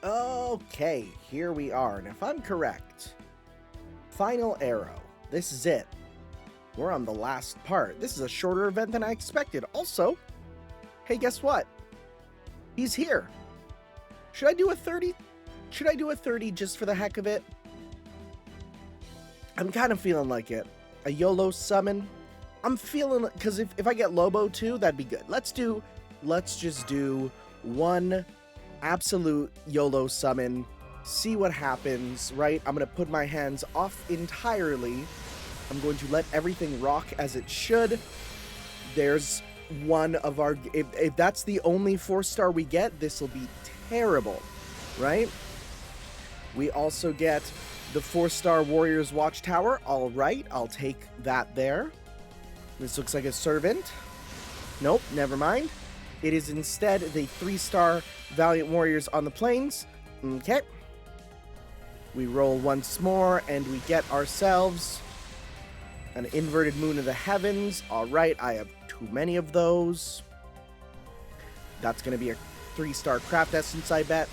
Okay, here we are. And if I'm correct, final arrow. This is it. We're on the last part. This is a shorter event than I expected. Also, hey, guess what? He's here. Should I do a 30? Should I do a 30 just for the heck of it? I'm kind of feeling like it. A YOLO summon. I'm feeling, because if I get Lobo too, that'd be good. Let's just do one absolute YOLO summon. See what happens, right? I'm going to put my hands off entirely. I'm going to let everything rock as it should. There's one of our... If that's the only 4-star we get, this will be terrible, right? We also get the 4-star Warriors Watchtower. All right, I'll take that there. This looks like a servant. Nope, never mind. It is instead the 3-star Valiant Warriors on the Plains. Okay. We roll once more, and we get ourselves an Inverted Moon of the Heavens. All right, I have too many of those. That's going to be a 3-star Craft Essence, I bet.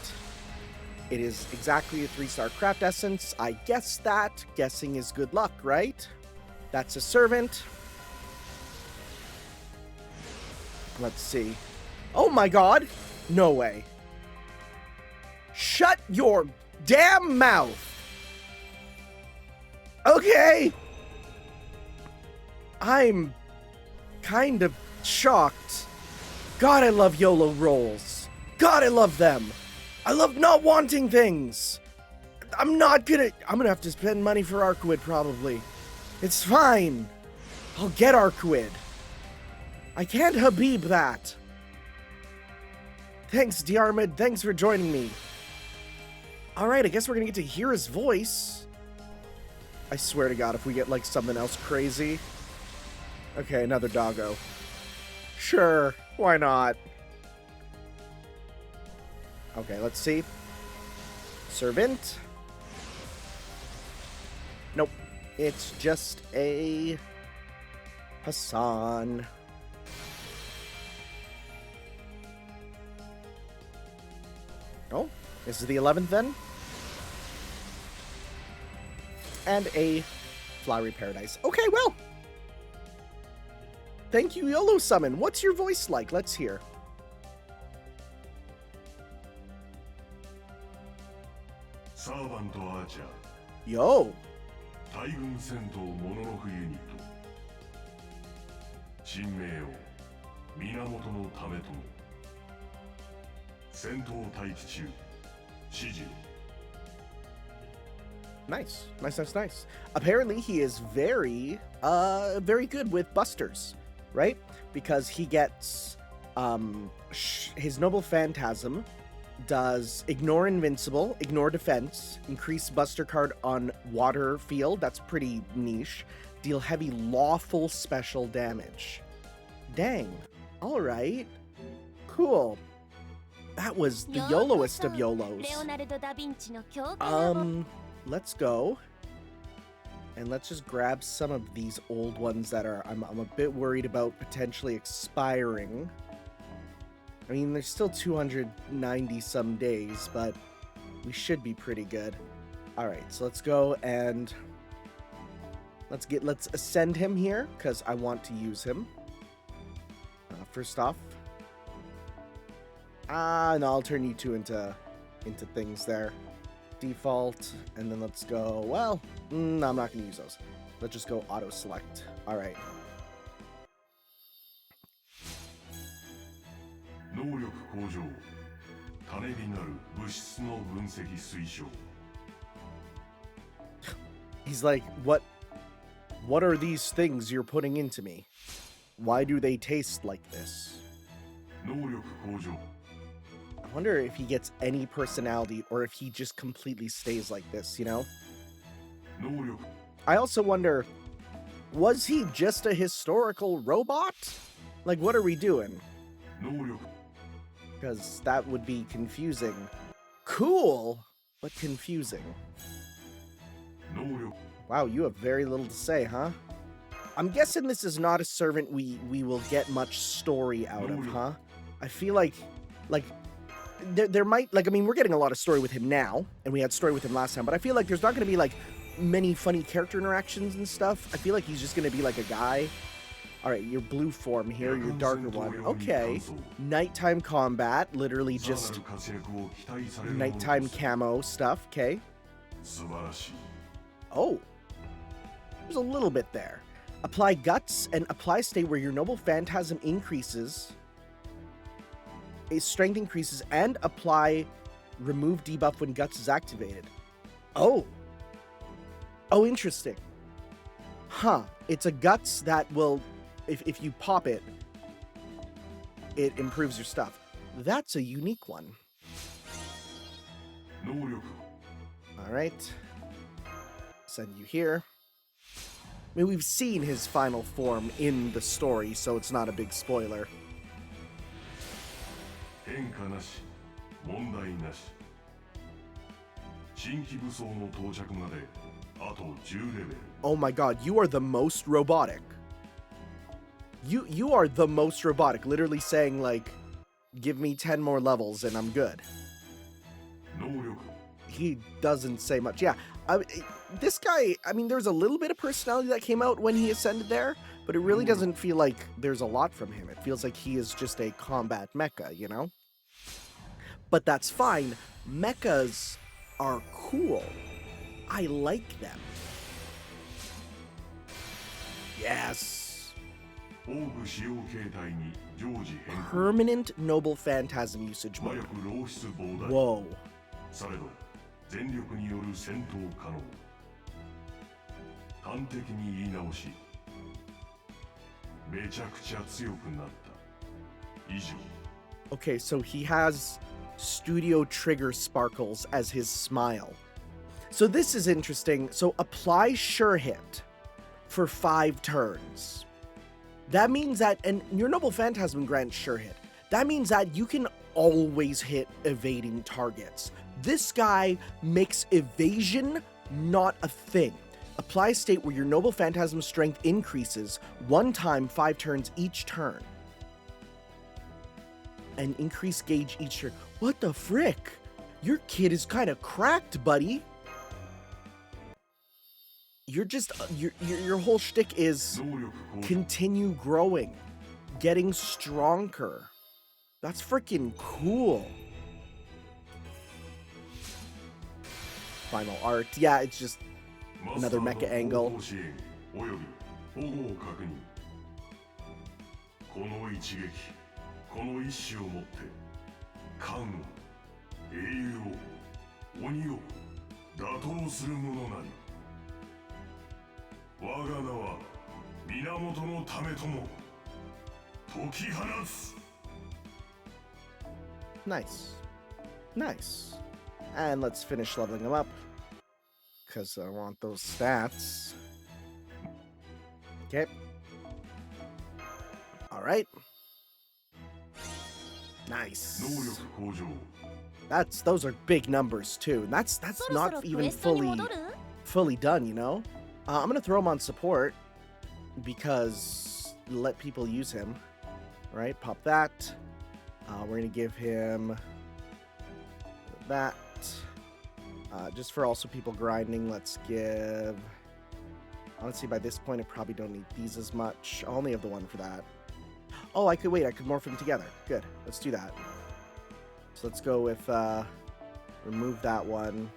It is exactly a 3-star Craft Essence. I guess that. Guessing is good luck, right? That's a servant. Let's see. Oh my god! No way. Shut your damn mouth! Okay! I'm kind of shocked. God, I love YOLO rolls. God, I love them. I love not wanting things. I'm gonna have to spend money for Arcuid, probably. It's fine. I'll get Arcuid. I can't Habib that. Thanks, Diarmid. Thanks for joining me. Alright, I guess we're gonna get to hear his voice. I swear to God, if we get, like, something else crazy. Okay, another doggo. Sure, why not? Okay, let's see. Servant. Nope. It's just a... Hassan. Oh, this is the 11th then? And a Flowery Paradise. Okay, well. Thank you, YOLO Summon. What's your voice like? Let's hear. Yo. Nice. Nice. Apparently he is very good with busters, right? Because he gets, his Noble Phantasm does ignore invincible, ignore defense, increase buster card on water field, that's pretty niche, deal heavy lawful special damage. Dang. Alright. Cool. That was the YOLOest of YOLOs. Let's go. And let's just grab some of these old ones that are, I'm a bit worried about potentially expiring. I mean, there's still 290 some days, but we should be pretty good. Alright, so let's go and let's ascend him here, because I want to use him. First off, no, I'll turn you two into things there. Default, and then let's go, well, no, I'm not going to use those. Let's just go auto select. All right. He's like, what are these things you're putting into me? Why do they taste like this? I wonder if he gets any personality or if he just completely stays like this, you know? I also wonder, was he just a historical robot? Like, what are we doing? Because that would be confusing. Cool, but confusing. Wow, you have very little to say, huh? I'm guessing this is not a servant we will get much story out of, huh? I feel like there might, like, I mean, we're getting a lot of story with him now, and we had story with him last time, but I feel like there's not going to be, like, many funny character interactions and stuff. I feel like he's just going to be, like, a guy. All right, your blue form here, your darker one. Okay. Nighttime combat, literally just nighttime camo stuff, okay. Oh. There's a little bit there. Apply guts and apply state where your noble phantasm increases. Its strength increases and apply remove debuff when guts is activated. Oh. Oh, interesting. Huh. It's a guts that will, if you pop it, it improves your stuff. That's a unique one. All right. Send you here. I mean, we've seen his final form in the story, so it's not a big spoiler. Oh my god, you are the most robotic. You are the most robotic, literally saying, like, give me 10 more levels and I'm good. He doesn't say much. Yeah, this guy, I mean, there's a little bit of personality that came out when he ascended there, but it really doesn't feel like there's a lot from him. It feels like he is just a combat mecha, you know? But that's fine. Mechas are cool. I like them. Yes. Permanent noble phantasm usage mode. Whoa. Okay, so he has studio trigger sparkles as his smile. So this is interesting. So apply sure hit for 5 turns. That means that, and your noble phantasm grants sure hit. That means that you can always hit evading targets. This guy makes evasion not a thing. Apply state where your noble phantasm strength increases 1 time 5 turns each turn. And increase gauge each turn. What the frick? Your kid is kind of cracked, buddy. You're just, your whole shtick is continue growing, getting stronger. That's freaking cool. Final art. Yeah, it's just another mecha angle. Nice. Nice. And let's finish leveling him up, because I want those stats. Okay. Alright. Nice. Those are big numbers too. That's not even fully done, you know? I'm gonna throw him on support because let people use him. Right, pop that. We're gonna give him that. Just for also people grinding, let's give... Honestly, by this point, I probably don't need these as much. I only have the one for that. Oh, I could morph them together. Good, let's do that. So let's go with, remove that one.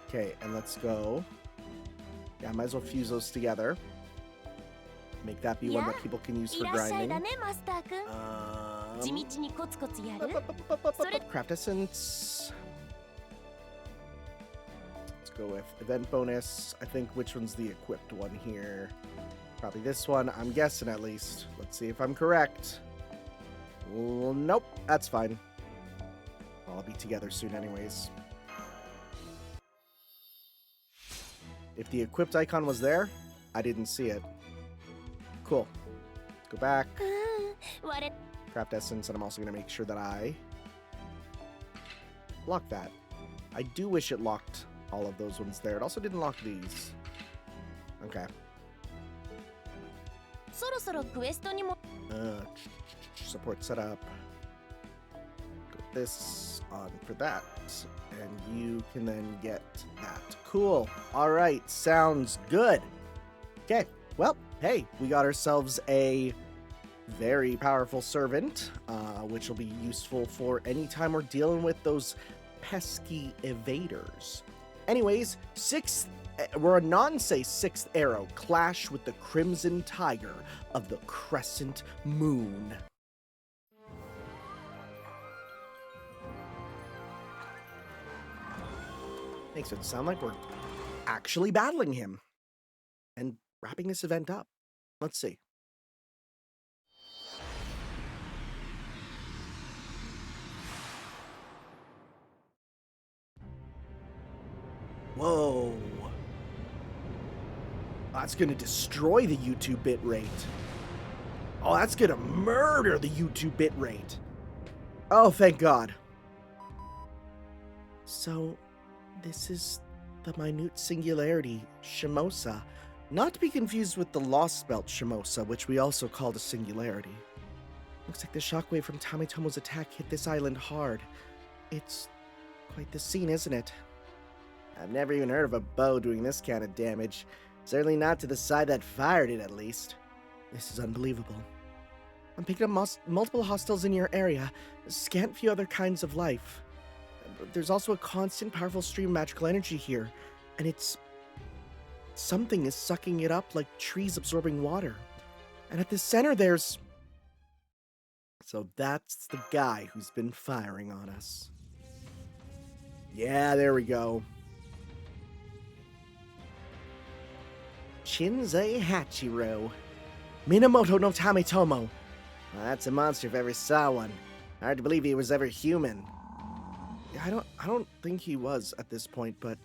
Okay, and let's go... Yeah, I might as well fuse those together. Make that be one that people can use for grinding. Craft essence. Let's go with event bonus. I think which one's the equipped one here? Probably this one. I'm guessing at least. Let's see if I'm correct. Well, nope, that's fine. I'll be together soon anyways. If the equipped icon was there, I didn't see it. Cool. Let's go back. Craft essence, and I'm also going to make sure that I lock that. I do wish it locked all of those ones there. It also didn't lock these. Okay. Support setup. Go this on for that. And you can then get that. Cool. All right. Sounds good. Okay. Well, hey, we got ourselves a very powerful servant, which will be useful for any time we're dealing with those pesky evaders. Anyways, we're a non-say 6th arrow, clash with the Crimson Tiger of the Crescent Moon. Makes it sound like we're actually battling him and wrapping this event up. Let's see. Whoa. That's gonna destroy the YouTube bitrate. Oh, that's gonna murder the YouTube bitrate. Oh, thank God. So, this is the minute singularity, Shimosa. Not to be confused with the lost belt Shimosa, which we also called a singularity. Looks like the shockwave from Tametomo's attack hit this island hard. It's quite the scene, isn't it? I've never even heard of a bow doing this kind of damage. Certainly not to the side that fired it, at least. This is unbelievable. I'm picking up multiple hostiles in your area, a scant few other kinds of life. There's also a constant, powerful stream of magical energy here, and it's... something is sucking it up like trees absorbing water. And at the center there's... So that's the guy who's been firing on us. Yeah, there we go. Shinsei Hachiro. Minamoto no Tametomo. Well, that's a monster if I ever saw one. Hard to believe he was ever human. I don't think he was at this point, but...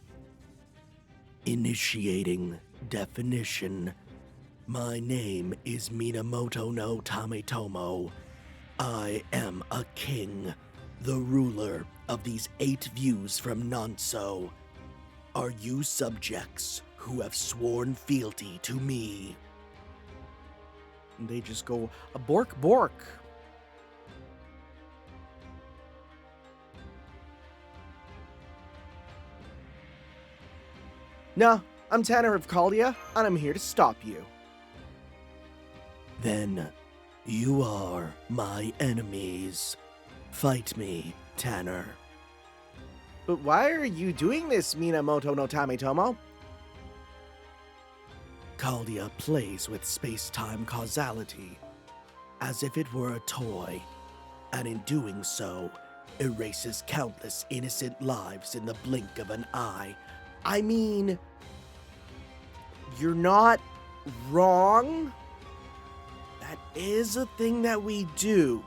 Initiating definition. My name is Minamoto no Tametomo. I am a king, the ruler of these 8 views from Nanso. Are you subjects who have sworn fealty to me? And they just go, bork bork. No, I'm Tanner of Caldia, and I'm here to stop you. Then, you are my enemies. Fight me, Tanner. But why are you doing this, Minamoto no Tametomo? Caldia plays with space-time causality, as if it were a toy, and in doing so, erases countless innocent lives in the blink of an eye. I mean, you're not wrong. That is a thing that we do.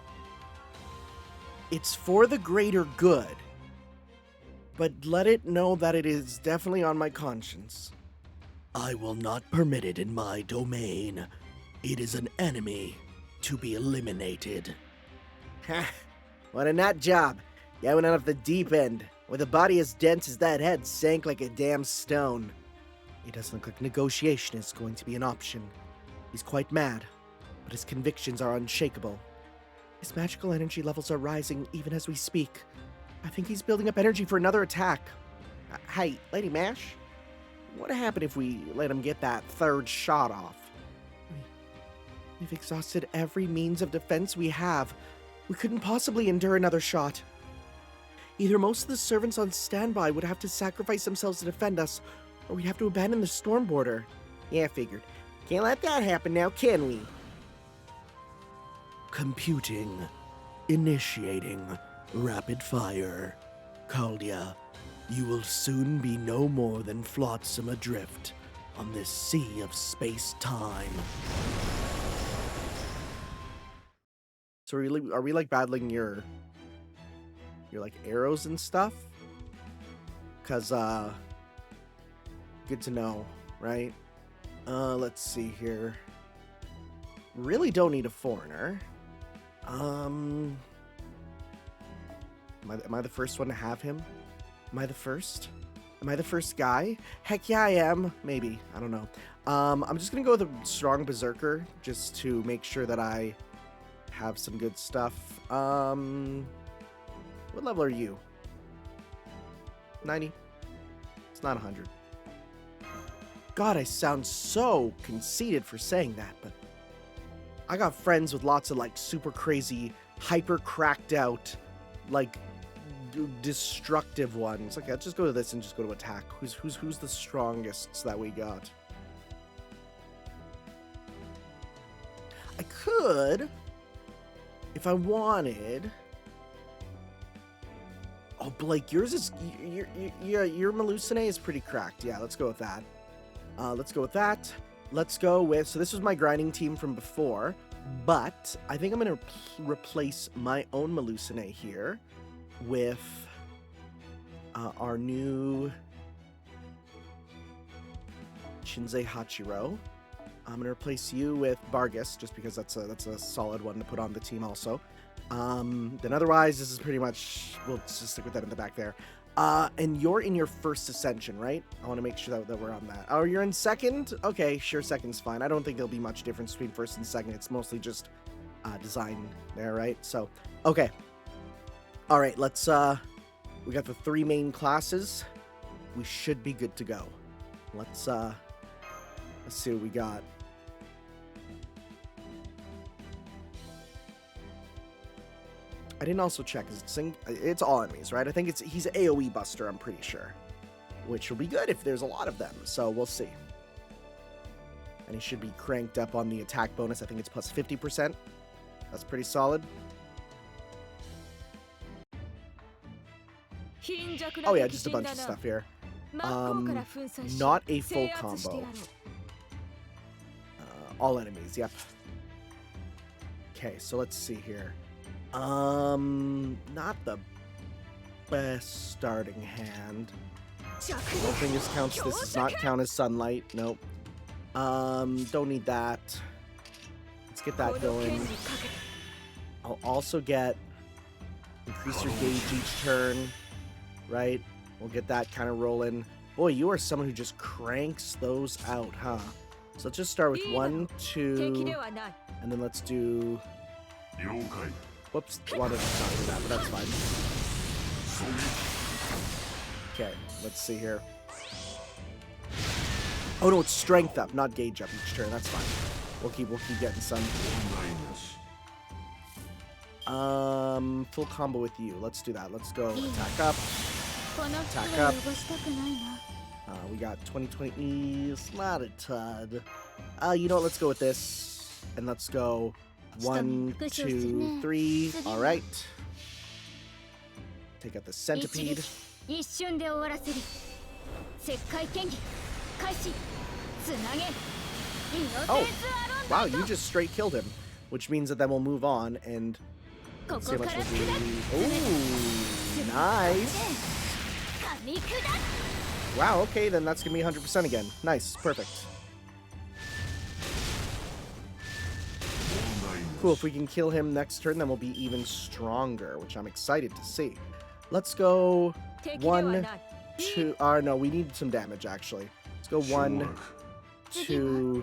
It's for the greater good. But let it know that it is definitely on my conscience. I will not permit it in my domain. It is an enemy to be eliminated. Ha! What a nut job. Yeah, went out of the deep end. With a body as dense as that head sank like a damn stone. It doesn't look like negotiation is going to be an option. He's quite mad, but his convictions are unshakable. His magical energy levels are rising even as we speak. I think he's building up energy for another attack. Hey, Lady Mash, what happened if we let him get that 3rd shot off? We've exhausted every means of defense we have. We couldn't possibly endure another shot. Either most of the servants on standby would have to sacrifice themselves to defend us, or we'd have to abandon the storm border. Yeah, figured. Can't let that happen now, can we? Computing. Initiating. Rapid fire. Caldia, you will soon be no more than flotsam adrift on this sea of space-time. So are we like battling your like arrows and stuff? Cause good to know, right? Let's see here. Really don't need a foreigner. Am I the first one to have him? Am I the first? Am I the first guy? Heck yeah, I am. Maybe. I don't know. I'm just gonna go with a strong berserker just to make sure that I have some good stuff. What level are you? 90. It's not 100. God, I sound so conceited for saying that, but I got friends with lots of like super crazy, hyper cracked out, like destructive ones. Okay, let's just go to this and just go to attack. Who's the strongest that we got? I could, if I wanted. Oh, Blake, yours is your Melusine is pretty cracked. Yeah, let's go with that. Let's go with that. Let's go with, so this was my grinding team from before, but I think I'm going to replace my own Melusine here with our new Shinsei Hachiro. I'm going to replace you with Bargus, just because that's a solid one to put on the team also. Then otherwise, this is pretty much, we'll just stick with that in the back there. And you're in your first ascension, right? I want to make sure that we're on that. Oh, you're in second? Okay, sure, second's fine. I don't think there'll be much difference between first and second. It's mostly just design there, right? So, okay. All right, let's, we got the 3 main classes. We should be good to go. Let's see what we got. I didn't also check. It's all enemies, right? I think he's an AoE buster, I'm pretty sure. Which will be good if there's a lot of them, so we'll see. And he should be cranked up on the attack bonus. I think it's plus 50%. That's pretty solid. Oh yeah, just a bunch of stuff here. Not a full combo. All enemies, yep. Okay, so let's see here. Not the best starting hand. I don't think this counts. This does not count as sunlight. Nope. Don't need that. Let's get that going. I'll also get increase your gauge each turn, right? We'll get that kind of rolling. Boy, you are someone who just cranks those out, huh? So let's just start with 1, 2, and then let's do. Whoops, wanted to not do that, but that's fine. Okay, let's see here. Oh no, it's strength up, not gauge up each turn. That's fine. We'll keep getting some. Full combo with you. Let's do that. Let's go attack up. Attack up. We got 2020 E's, not a ton. You know what? Let's go with this, and let's go. 1, 2, 3. All right. Take out the centipede. Oh, wow! You just straight killed him, which means that then we'll move on and let's see how much we'll do. Ooh, nice. Wow. Okay, then that's gonna be 100% again. Nice. Perfect. Cool, if we can kill him next turn, then we'll be even stronger, which I'm excited to see. Let's go 1, 2, no, we need some damage, actually. Let's go 1, 2,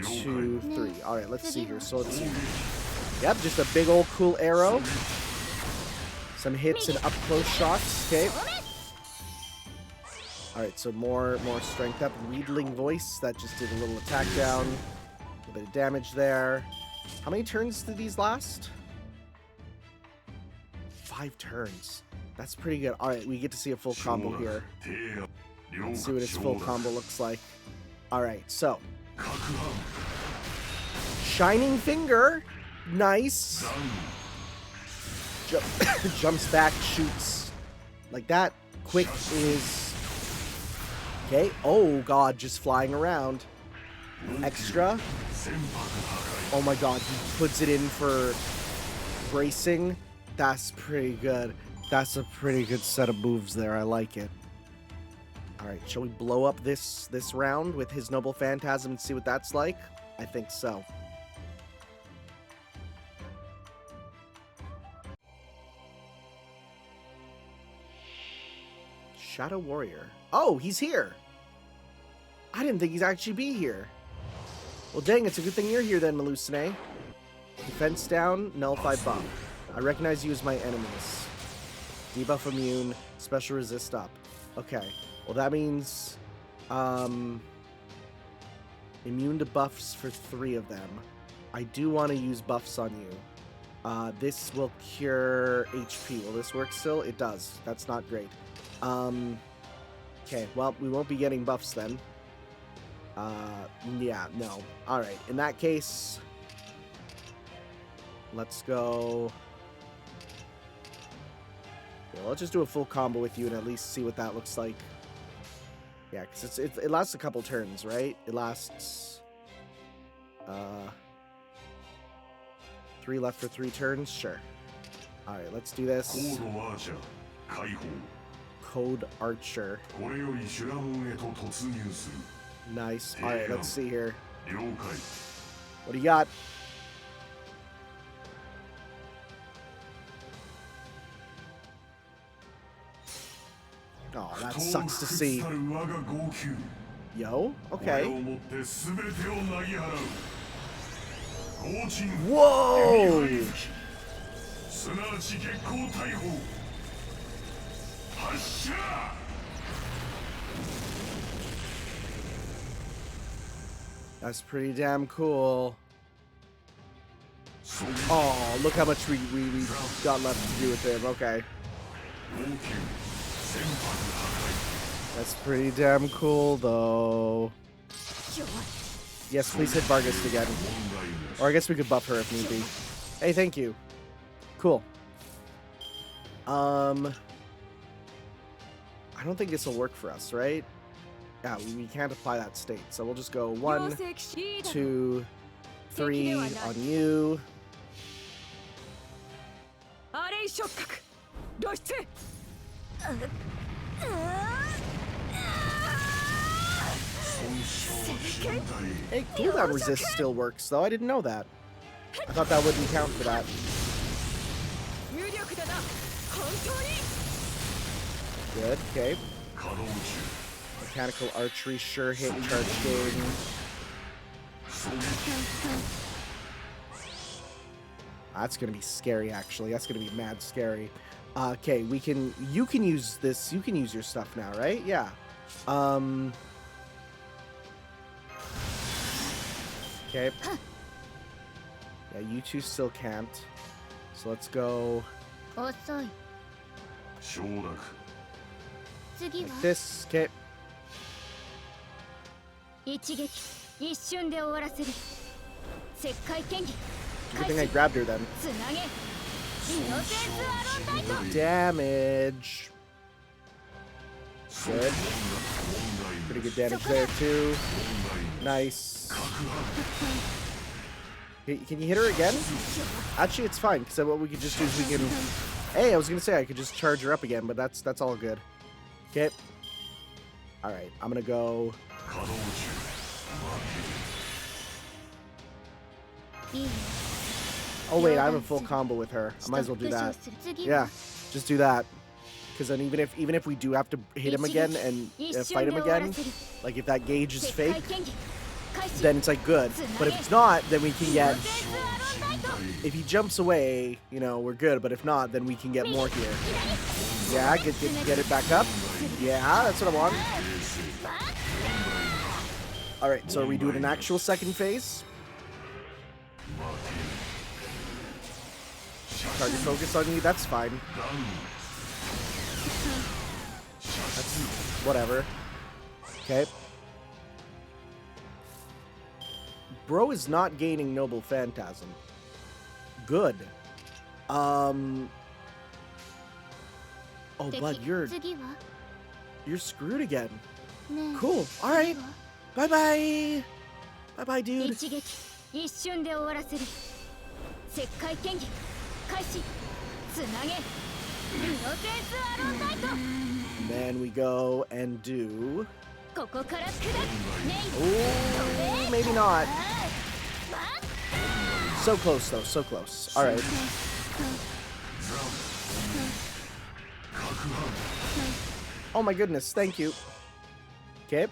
2, 3. All right, let's see here. So let's see. Yep, just a big old cool arrow. Some hits and up-close shots, okay. All right, so more strength up. Wheedling voice, that just did a little attack down. A little bit of damage there. How many turns did these last? 5 turns. That's pretty good. Alright, we get to see a full combo here. Let's see what his full combo looks like. Alright, so. Shining Finger. Nice. Jumps back, shoots. Like that. Quick is... Okay. Oh, God, just flying around. Extra. Oh my god, he puts it in for bracing. That's pretty good. That's a pretty good set of moves there. I like it. Alright, shall we blow up this round with his Noble Phantasm and see what that's like? I think so. Shadow Warrior. Oh, he's here! I didn't think he'd actually be here. Well, dang, it's a good thing you're here then, Melusine. Defense down, nullify buff. I recognize you as my enemies. Debuff immune, special resist up. Okay. Well, that means immune to buffs for 3 of them. I do want to use buffs on you. This will cure HP. Will this work still? It does. That's not great. Okay, well, we won't be getting buffs then. Yeah, no. Alright, in that case, let's go... Yeah, let's just do a full combo with you and at least see what that looks like. Yeah, because it lasts a couple turns, right? It lasts... 3 left for 3 turns? Sure. Alright, let's do this. Code Archer. Nice. Alright, let's see here. What do you got? Oh, that sucks to see. Yo? Okay. Whoa! That's pretty damn cool. Oh, look how much we got left to do with him. Okay. That's pretty damn cool, though. Yes, please hit Vargas again. Or I guess we could buff her if need be. Hey, thank you. Cool. I don't think this will work for us, right? Yeah, we can't apply that state. So we'll just go 1, 2, 3 on you. Hey, cooldown resist still works, though. I didn't know that. I thought that wouldn't count for that. Good, okay. Mechanical archery, sure hit, charge game. That's gonna be scary, actually. That's gonna be mad scary. Okay, you can use this, you can use your stuff now, right? Yeah. Okay. Yeah, you two still can't. So let's go like this. Okay. Good thing I grabbed her then. Damage. Good. Pretty good damage there too. Nice. Hey, can you hit her again? Actually, it's fine, because what we could just do is we can... Hey, I was going to say I could just charge her up again, but that's all good. Okay. Alright, I'm going to go... Oh wait, I have a full combo with her. I might as well do that. Yeah, just do that. Because then even if we do have to hit him again and fight him again, like if that gauge is fake, then it's like good. But if it's not, then we can get... If he jumps away, you know, we're good. But if not, then we can get more here. Yeah, get it back up. Yeah, that's what I want. Alright, so are we doing an actual second phase? Target focus on you, that's fine. That's whatever. Okay. Bro is not gaining Noble Phantasm. Good. Oh, bud, you're screwed again. Cool. All right. Bye-bye. Bye-bye, dude. And then we go and do... Ooh, maybe not. So close, though. So close. All right. Oh my goodness. Thank you. Okay.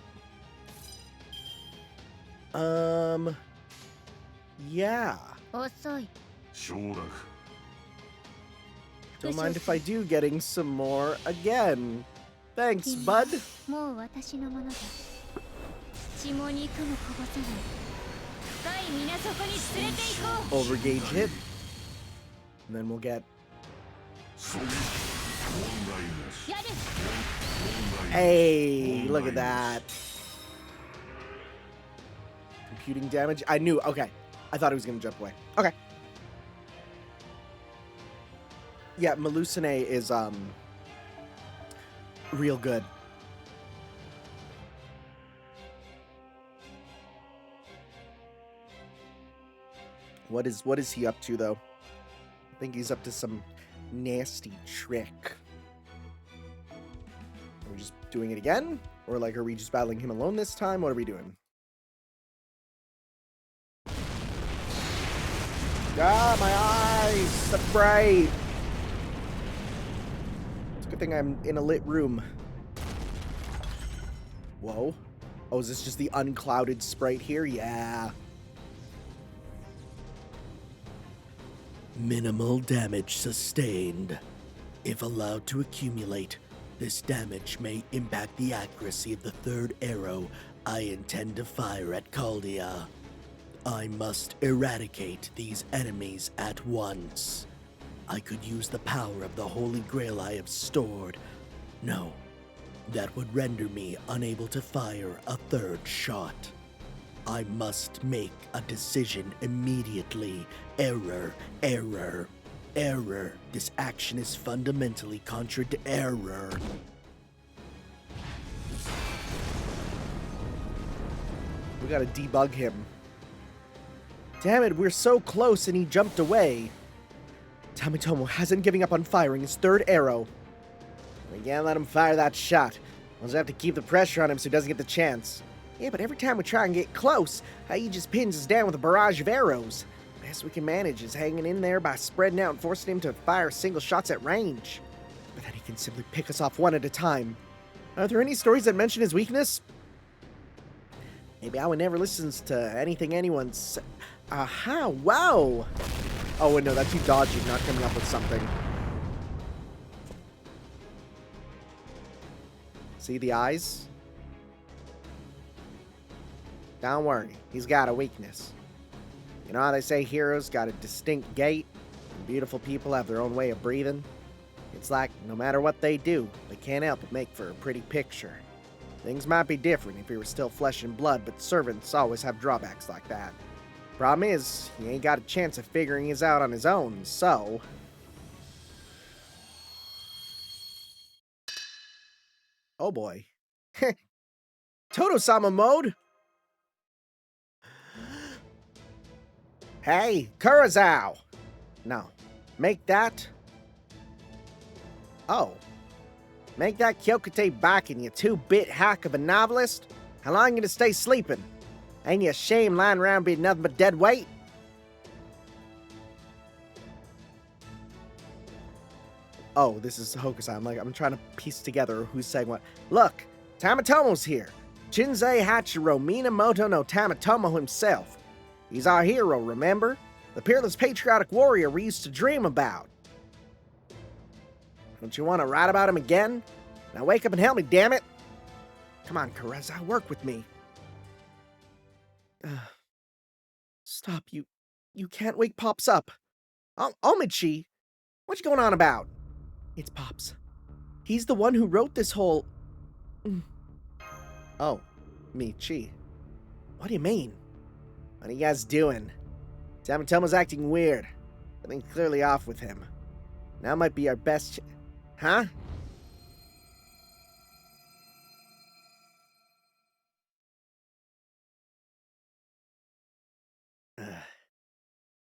Yeah. Don't mind if I do getting some more again. Thanks, bud. Overgauge hit. And then we'll get... Hey, look at that. Computing damage. I knew. Okay. I thought he was going to jump away. Okay. Yeah, Melusine is, real good. What is he up to, though? I think he's up to some nasty trick. Are we just doing it again? Or, like, are we just battling him alone this time? What are we doing? Ah, my eyes! So bright! It's a good thing I'm in a lit room. Whoa. Oh, is this just the unclouded sprite here? Yeah. Minimal damage sustained. If allowed to accumulate, this damage may impact the accuracy of the third arrow I intend to fire at Caldia. I must eradicate these enemies at once. I could use the power of the Holy Grail I have stored. No, that would render me unable to fire a third shot. I must make a decision immediately. Error, error, error. This action is fundamentally contra to error. We gotta debug him. Damn it, we're so close and he jumped away. Tamitomo hasn't given up on firing his third arrow. We can't let him fire that shot. We'll just have to keep the pressure on him so he doesn't get the chance. Yeah, but every time we try and get close, he just pins us down with a barrage of arrows. Best we can manage is hanging in there by spreading out and forcing him to fire single shots at range. But then he can simply pick us off one at a time. Are there any stories that mention his weakness? Maybe Awa never listens to anything anyone says. Aha, wow! Oh, wait, no, that's you dodging, not coming up with something. See the eyes? Don't worry, he's got a weakness. You know how they say heroes got a distinct gait, and beautiful people have their own way of breathing? It's like, no matter what they do, they can't help but make for a pretty picture. Things might be different if he were still flesh and blood, but servants always have drawbacks like that. Problem is, he ain't got a chance of figuring this out on his own, so... Oh boy. Toto-sama mode! Hey, Kurosawa! No. Make that... Oh. Make that Kyokute Bakken, you two-bit hack of a novelist? How long you gonna stay sleeping? Ain't you ashamed lying around being nothing but dead weight? Oh, this is Hokusai. I'm trying to piece together who's saying what. Look, Tamatomo's here. Shinsei Hachiro Minamoto no Tamatomo himself. He's our hero, remember? The peerless patriotic warrior we used to dream about. Don't you want to write about him again? Now wake up and help me, damn it! Come on, Kurosawa, work with me. Stop, you can't wake Pops up. Omichi, what you going on about? It's Pops. He's the one who wrote this whole... Oh, Michi. What do you mean? What are you guys doing? Tamatomo's acting weird. Something clearly off with him. Now might be our best Huh?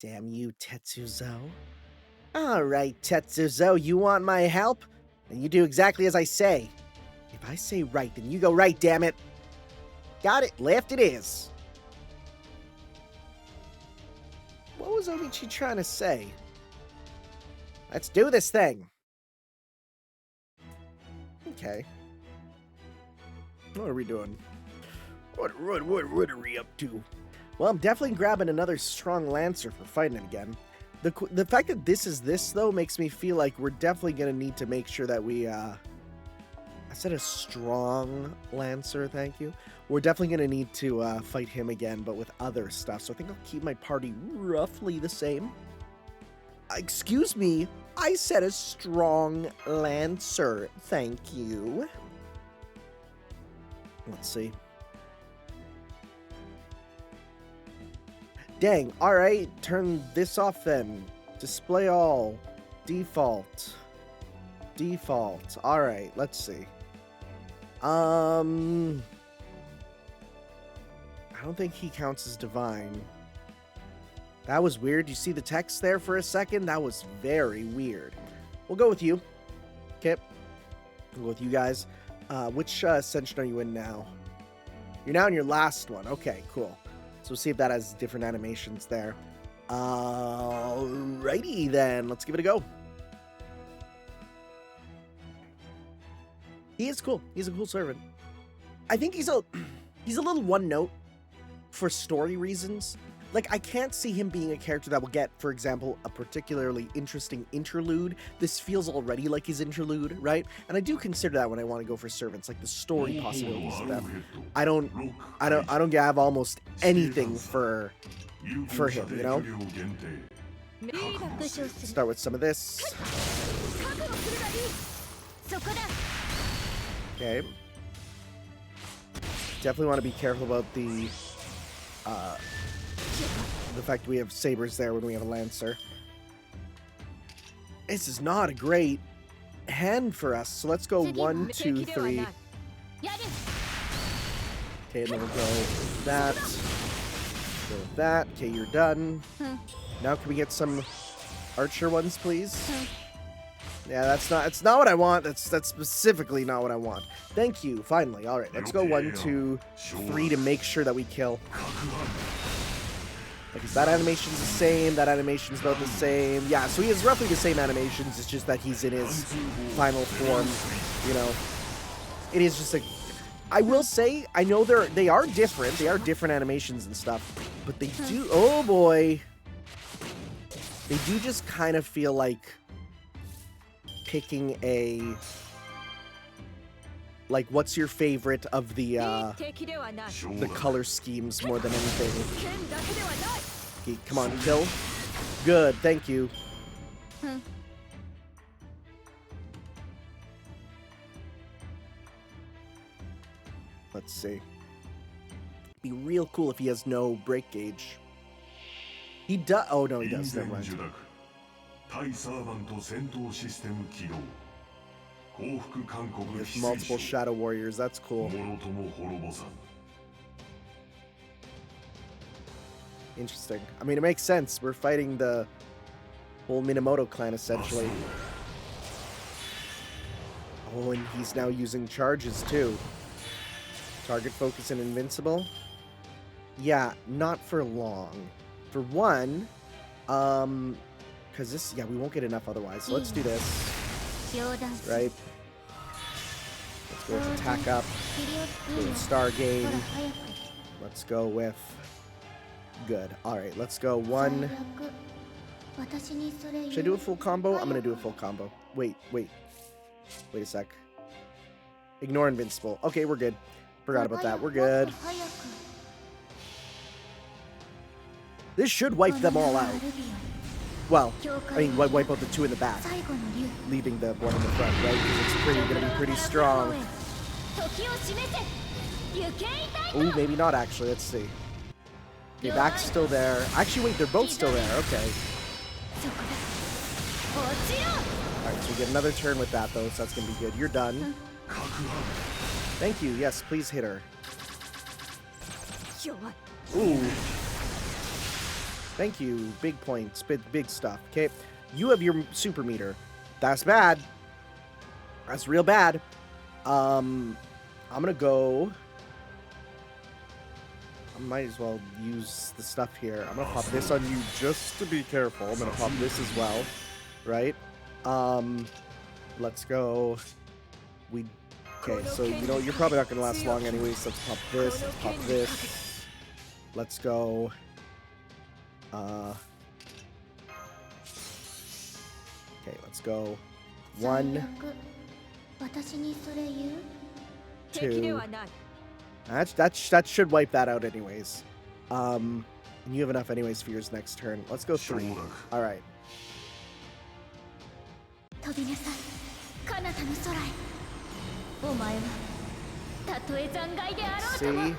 Damn you, Tetsuzo. Alright, Tetsuzo, you want my help? Then you do exactly as I say. If I say right, then you go right, damn it. Got it, left it is. What was Omichi trying to say? Let's do this thing. Okay. What are we doing? What are we up to? Well, I'm definitely grabbing another strong Lancer for fighting him again. The fact that this is this, though, makes me feel like we're definitely going to need to make sure that we, I said a strong Lancer, thank you. We're definitely going to need to fight him again, but with other stuff. So I think I'll keep my party roughly the same. Excuse me, I said a strong Lancer, thank you. Let's see. Dang, alright, turn this off then. Display all. Default. Default. Alright, let's see. I don't think he counts as divine. That was weird. You see the text there for a second? That was very weird. We'll go with you. Okay. We'll go with you guys. Which ascension are you in now? You're now in your last one. Okay, cool. So we'll see if that has different animations there. Alrighty then. Let's give it a go. He is cool. He's a cool servant. I think he's a little one note for story reasons. Like, I can't see him being a character that will get, for example, a particularly interesting interlude. This feels already like his interlude, right? And I do consider that when I want to go for servants, like the story possibilities of them. I don't have almost anything for him, you know? Start with some of this. Okay. Definitely want to be careful about the fact we have sabers there when we have a Lancer. This is not a great hand for us, so let's go 1, 2, 3. Okay, and then we'll go that. Go with that. Okay, you're done. Now can we get some archer ones, please? Yeah, it's not what I want. That's specifically not what I want. Thank you, finally. Alright, let's go 1, 2, 3 to make sure that we kill. Like, that animation's the same, that animation's about the same. Yeah, so he has roughly the same animations, it's just that he's in his final form, you know. It is just like, I will say, I know they are different animations and stuff, but they do, oh boy. They do just kind of feel like picking a, like, what's your favorite of the color schemes more than anything. Okay, come on, kill. Good, thank you. Let's see. Be real cool if he has no break gauge. He does. Oh no, he does. Never mind. There's multiple Shadow Warriors. That's cool. Interesting. I mean, it makes sense. We're fighting the whole Minamoto clan, essentially. Oh, and he's now using charges, too. Target focus and invincible. Yeah, not for long. For one, because this, yeah, we won't get enough otherwise. So let's do this. Right? Let's go with attack up. Go with star gain. Let's go with... Good. Alright, let's go 1. Should I do a full combo? I'm gonna do a full combo. Wait a sec. Ignore invincible. Okay, we're good. Forgot about that. We're good. This should wipe them all out. Well, I mean, wipe out the 2 in the back, leaving the 1 in the front, right? Because it's gonna be pretty strong. Ooh, maybe not actually. Let's see. Okay, back's still there. Actually, wait, they're both still there. Okay. Alright, so we get another turn with that, though, so that's gonna be good. You're done. Thank you. Yes, please hit her. Ooh. Thank you. Big points. Big stuff. Okay. You have your super meter. That's bad. That's real bad. I'm gonna go... I might as well use the stuff here. I'm gonna pop this on you just to be careful. I'm gonna pop this as well. Right? Let's go. Okay, so, you know, you're probably not gonna last long anyways. So let's pop this. Let's pop this. Let's go. go 1, 2. That should wipe that out anyways. And you have enough anyways for yours next turn. Let's go 3. All right. See?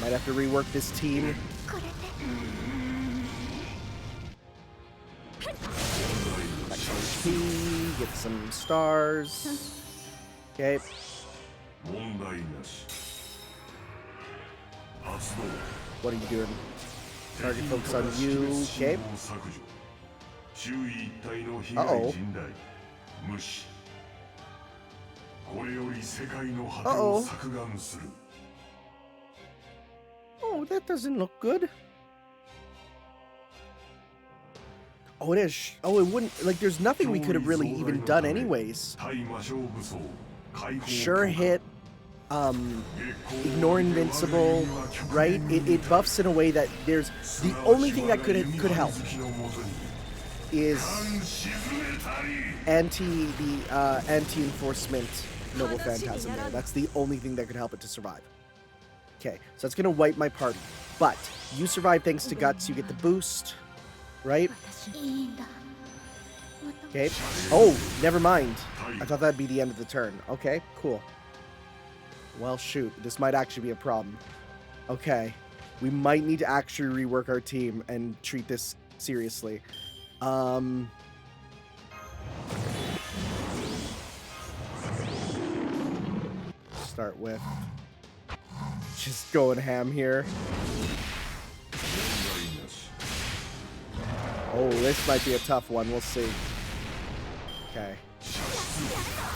Might have to rework this team. Back to HP, get some stars. Okay. What are you doing? Target focus on you. Okay. Uh-oh. Uh-oh. Oh, that doesn't look good. Oh, it is. Oh, it wouldn't. Like, there's nothing we could have really even done anyways. Sure hit. Ignore invincible, right? It buffs in a way that there's the only thing that could help is anti-enforcement noble phantasm there. That's the only thing that could help it to survive. Okay, so that's gonna wipe my party. But you survive thanks to guts. You get the boost, right? Okay. Oh, never mind. I thought that'd be the end of the turn. Okay, cool. Well, shoot. This might actually be a problem. Okay. We might need to actually rework our team and treat this seriously. Start with just going ham here. Oh, this might be a tough one. We'll see. Okay.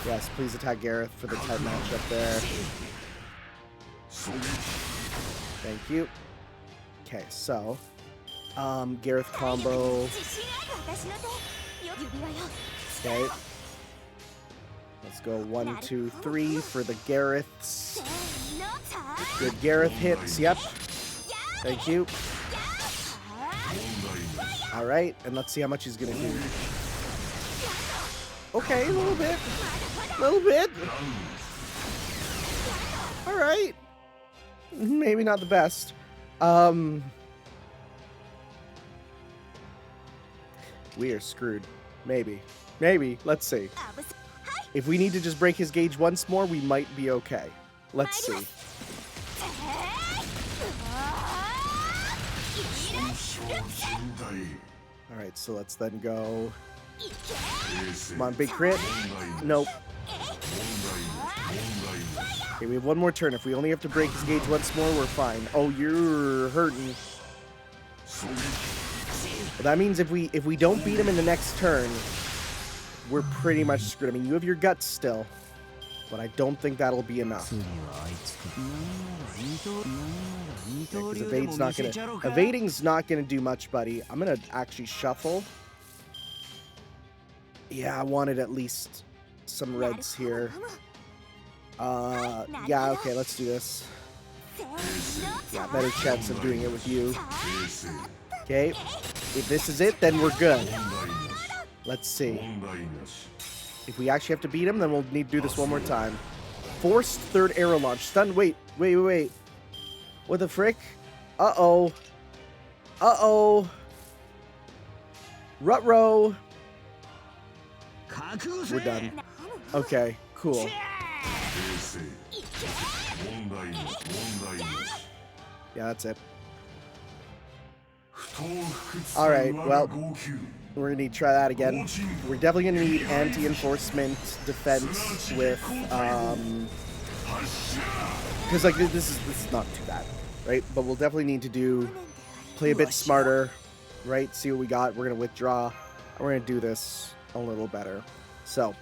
Yes, please attack Gareth for the tight matchup there. Thank you. Okay, so Gareth combo. Okay. Let's go 1, 2, 3 for the Gareths. Good Gareth hits. Yep. Thank you. All right, and let's see how much he's gonna do. Okay, a little bit. A little bit. All right. Maybe not the best. We are screwed. Maybe. Maybe. Let's see. If we need to just break his gauge once more, we might be okay. Let's see. Alright, so let's then go. Come on, big crit. Nope. Okay, we have one more turn. If we only have to break his gauge once more, we're fine. Oh, you're hurting. Well, that means if we don't beat him in the next turn, we're pretty much screwed. I mean, you have your guts still, but I don't think that'll be enough. Because evading's not gonna do much, buddy. I'm gonna actually shuffle. Yeah, I wanted at least some reds here. Yeah, okay, let's do this. Yeah, better chance of doing it with you. Okay, if this is it, then we're good. Let's see. If we actually have to beat him, then we'll need to do this one more time. Forced third arrow launch. Stun. Wait. What the frick? Uh-oh. Ruh-roh. We're done. Okay, cool. Yeah, that's it. Alright, well, we're going to need to try that again. We're definitely going to need anti-enforcement defense with, because, like, this is not too bad, right? But we'll definitely need to play a bit smarter, right? See what we got. We're going to withdraw, and we're going to do this a little better. So,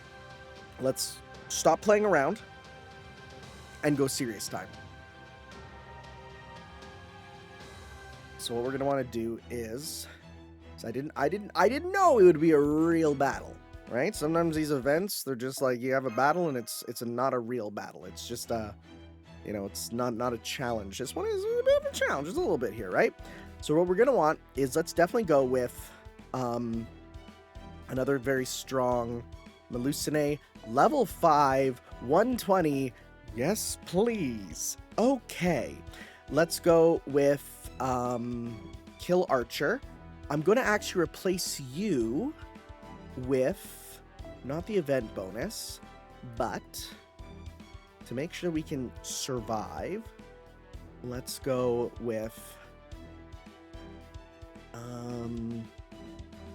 let's stop playing around and go serious time. So what we're gonna want to do is, I didn't know it would be a real battle, right? Sometimes these events, they're just like you have a battle and it's not a real battle. It's just you know, it's not a challenge. This one is a bit of a challenge, just a little bit here, right? So what we're gonna want is let's definitely go with Another very strong Melusine. Level 5, 120. Yes, please. Okay. Let's go with Kill Archer. I'm going to actually replace you with not the event bonus, but to make sure we can survive, let's go with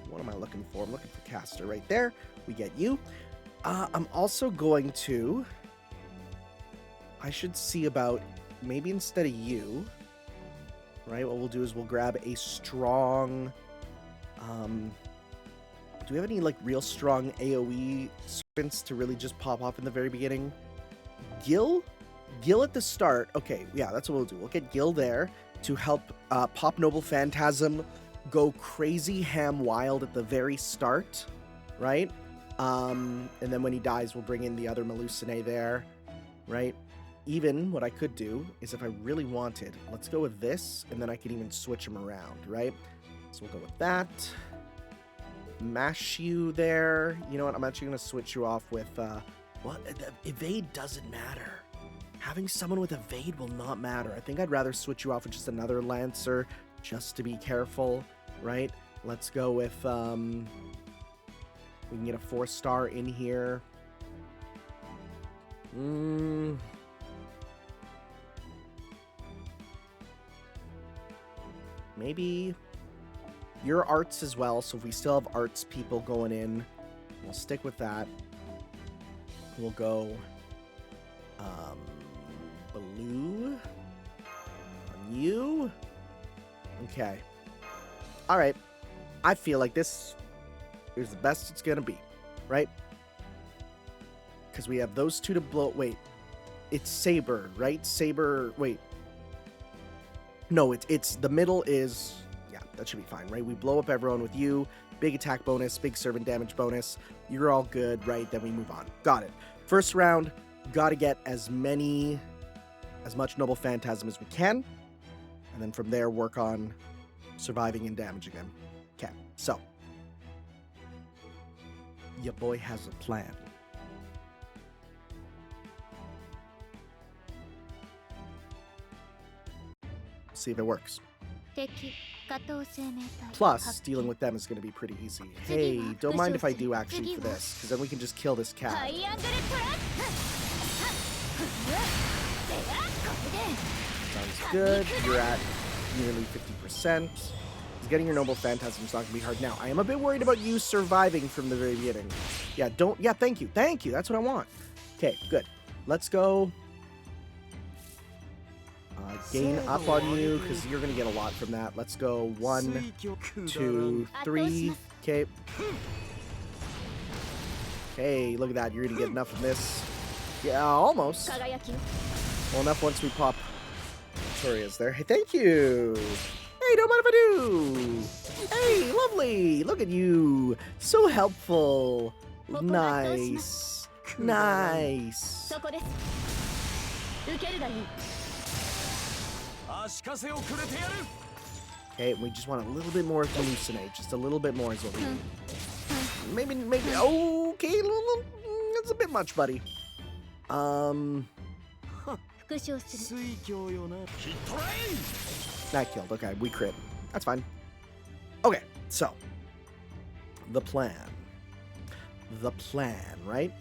what am I looking for? I'm looking for caster right there. We get you. I'm also going to, I should see about maybe instead of you, right, what we'll do is we'll grab a strong, do we have any like real strong AoE servants to really just pop off in the very beginning? Gil at the start. Okay, yeah, that's what we'll do. We'll get Gil there to help Pop Noble Phantasm go crazy ham wild at the very start, right? And then when he dies, we'll bring in the other Melusine there, right? Even what I could do is if I really wanted, let's go with this, and then I could even switch them around, right? So we'll go with that. Mash you there. You know what? I'm actually going to switch you off with, evade doesn't matter. Having someone with evade will not matter. I think I'd rather switch you off with just another Lancer, just to be careful, right? Let's go with, we can get a 4-star in here. Maybe your arts as well, so if we still have arts people going in, we'll stick with that. We'll go blue on you. Okay. All right. I feel like this is the best it's gonna be, right? Because we have those two to blow. Wait, it's Saber, right? Saber. Wait. No, it's the middle is, yeah, that should be fine, right? We blow up everyone with you. Big attack bonus, big servant damage bonus. You're all good, right? Then we move on. Got it. First round, got to get as much Noble Phantasm as we can. And then from there, work on surviving and damaging him. Okay, so. Your boy has a plan. See if it works. Plus, dealing with them is going to be pretty easy. Hey, don't mind if I do actually for this, because then we can just kill this cat. Sounds good. You're at nearly 50%. Getting your Noble Phantasm is not going to be hard now. I am a bit worried about you surviving from the very beginning. Yeah, thank you. Thank you. That's what I want. Okay, good. Let's go. Gain up on you, because you're going to get a lot from that. Let's go 1, 2, 3. Okay. Hey, look at that. You're going to get enough of this. Yeah, almost. Well, enough once we pop Victoria's there. Hey, thank you. Hey, don't mind if I do. Hey, lovely. Look at you. So helpful. Nice. Nice. Okay, we just want a little bit more hallucinate. Just a little bit more is what we need. Maybe. Okay, that's a bit much, buddy. That killed. Okay, we crit. That's fine. Okay, so the plan. Right?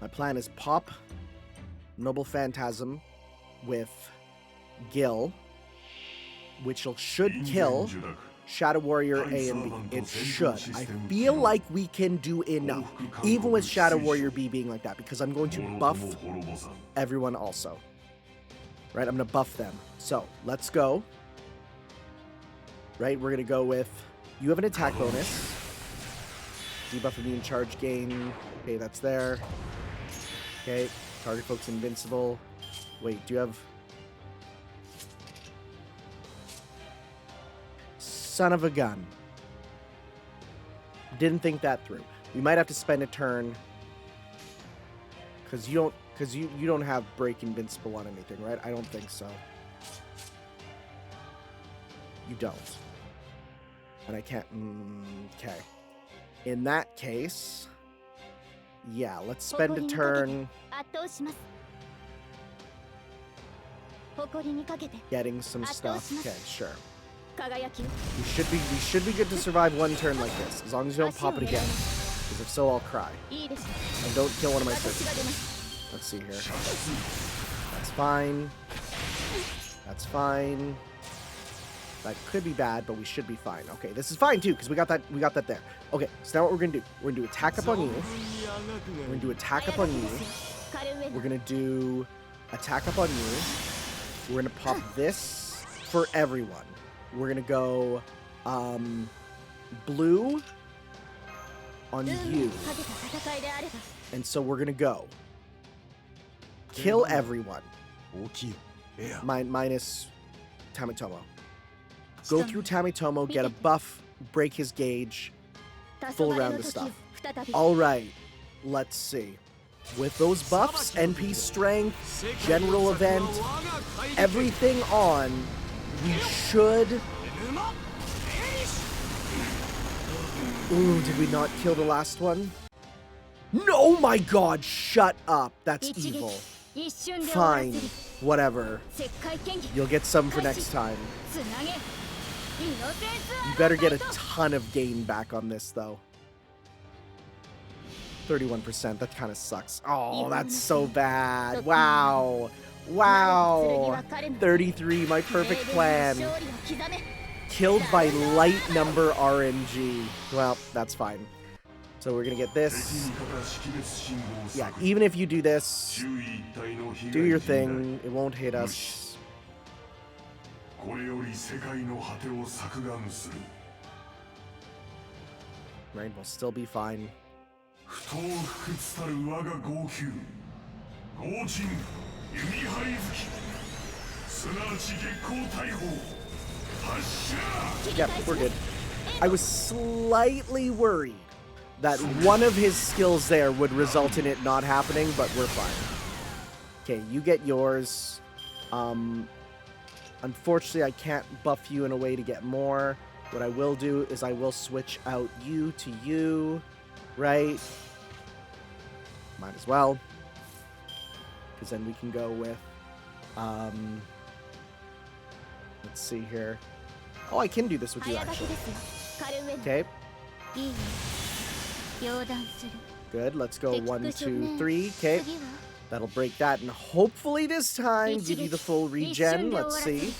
My plan is pop Noble Phantasm with Gil, which should kill Shadow Warrior A and B. It should. I feel like we can do enough, even with Shadow Warrior B being like that, because I'm going to buff everyone also. Right, I'm going to buff them. So, let's go. Right, we're going to go with, you have an attack bonus. Debuff immune charge gain. Okay, that's there. Okay, target folks invincible. Wait, do you have... Son of a gun. Didn't think that through. We might have to spend a turn. Because you don't have break invincible on anything, right? I don't think so. You don't. And I can't... okay. In that case, yeah, let's spend a turn getting some stuff. Okay, sure. We should be good to survive one turn like this, as long as you don't pop it again. Because if so, I'll cry. And don't kill one of my sisters. Let's see here. That's fine. That's fine. That could be bad, but we should be fine. Okay, this is fine too, because we got that there. Okay, so now what we're gonna do? We're gonna do attack up on you. We're gonna do attack up on you. We're gonna do attack up on you. We're gonna pop this for everyone. We're gonna go blue on you. And so we're gonna go kill everyone. Minus Tamitomo. Go through Tamitomo, get a buff, break his gauge, full round of stuff. Alright, let's see. With those buffs, NP strength, general event, everything on, we should... Ooh, did we not kill the last one? No, oh my god, shut up. That's evil. Fine, whatever. You'll get some for next time. You better get a ton of gain back on this, though. 31%, that kind of sucks. Oh, that's so bad. Wow. Wow. 33, my perfect plan. Killed by light number RNG. Well, that's fine. So we're gonna get this. Yeah, even if you do this, do your thing. It won't hit us. Right, we'll still be fine. Yep, we're good. I was slightly worried that one of his skills there would result in it not happening, but we're fine. Okay, you get yours. Unfortunately, I can't buff you in a way to get more. What I will do is I will switch out you to you, right? Might as well. Because then we can go with, let's see here. Oh, I can do this with you, actually. Okay. Good, let's go 1, 2, 3. Okay. That'll break that, and hopefully this time give you the full regen. Let's see.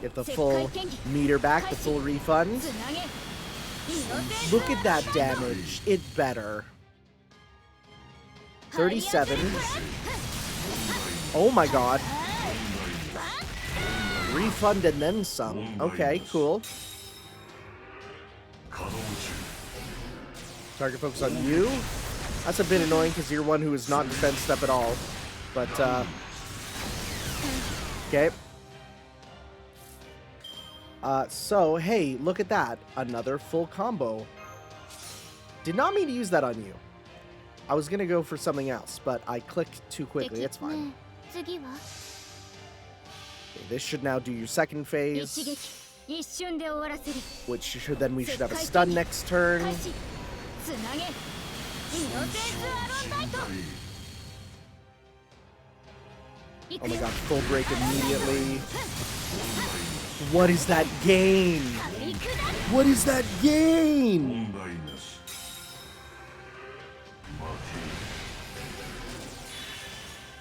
Get the full meter back, the full refund. Look at that damage. It better. 37. Oh my god. Refund and then some. Okay, cool. Target focus on you. That's a bit annoying because you're one who is not defense step at all. But, okay. So, hey, look at that. Another full combo. Did not mean to use that on you. I was gonna go for something else, but I clicked too quickly. It's fine. Okay, this should now do your second phase. Which should then we should have a stun next turn. Oh my god, full break immediately. What is that gain? What is that gain?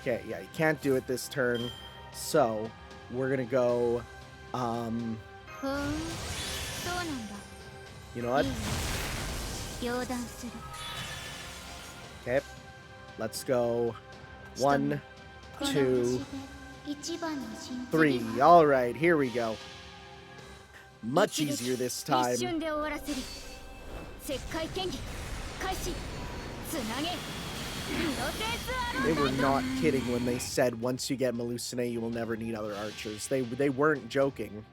Okay, yeah, you can't do it this turn. So, we're gonna go, you know what? Okay, let's go 1, 2, 3. All right, here we go. Much easier this time. They were not kidding when they said once you get Melusine, you will never need other archers. They weren't joking.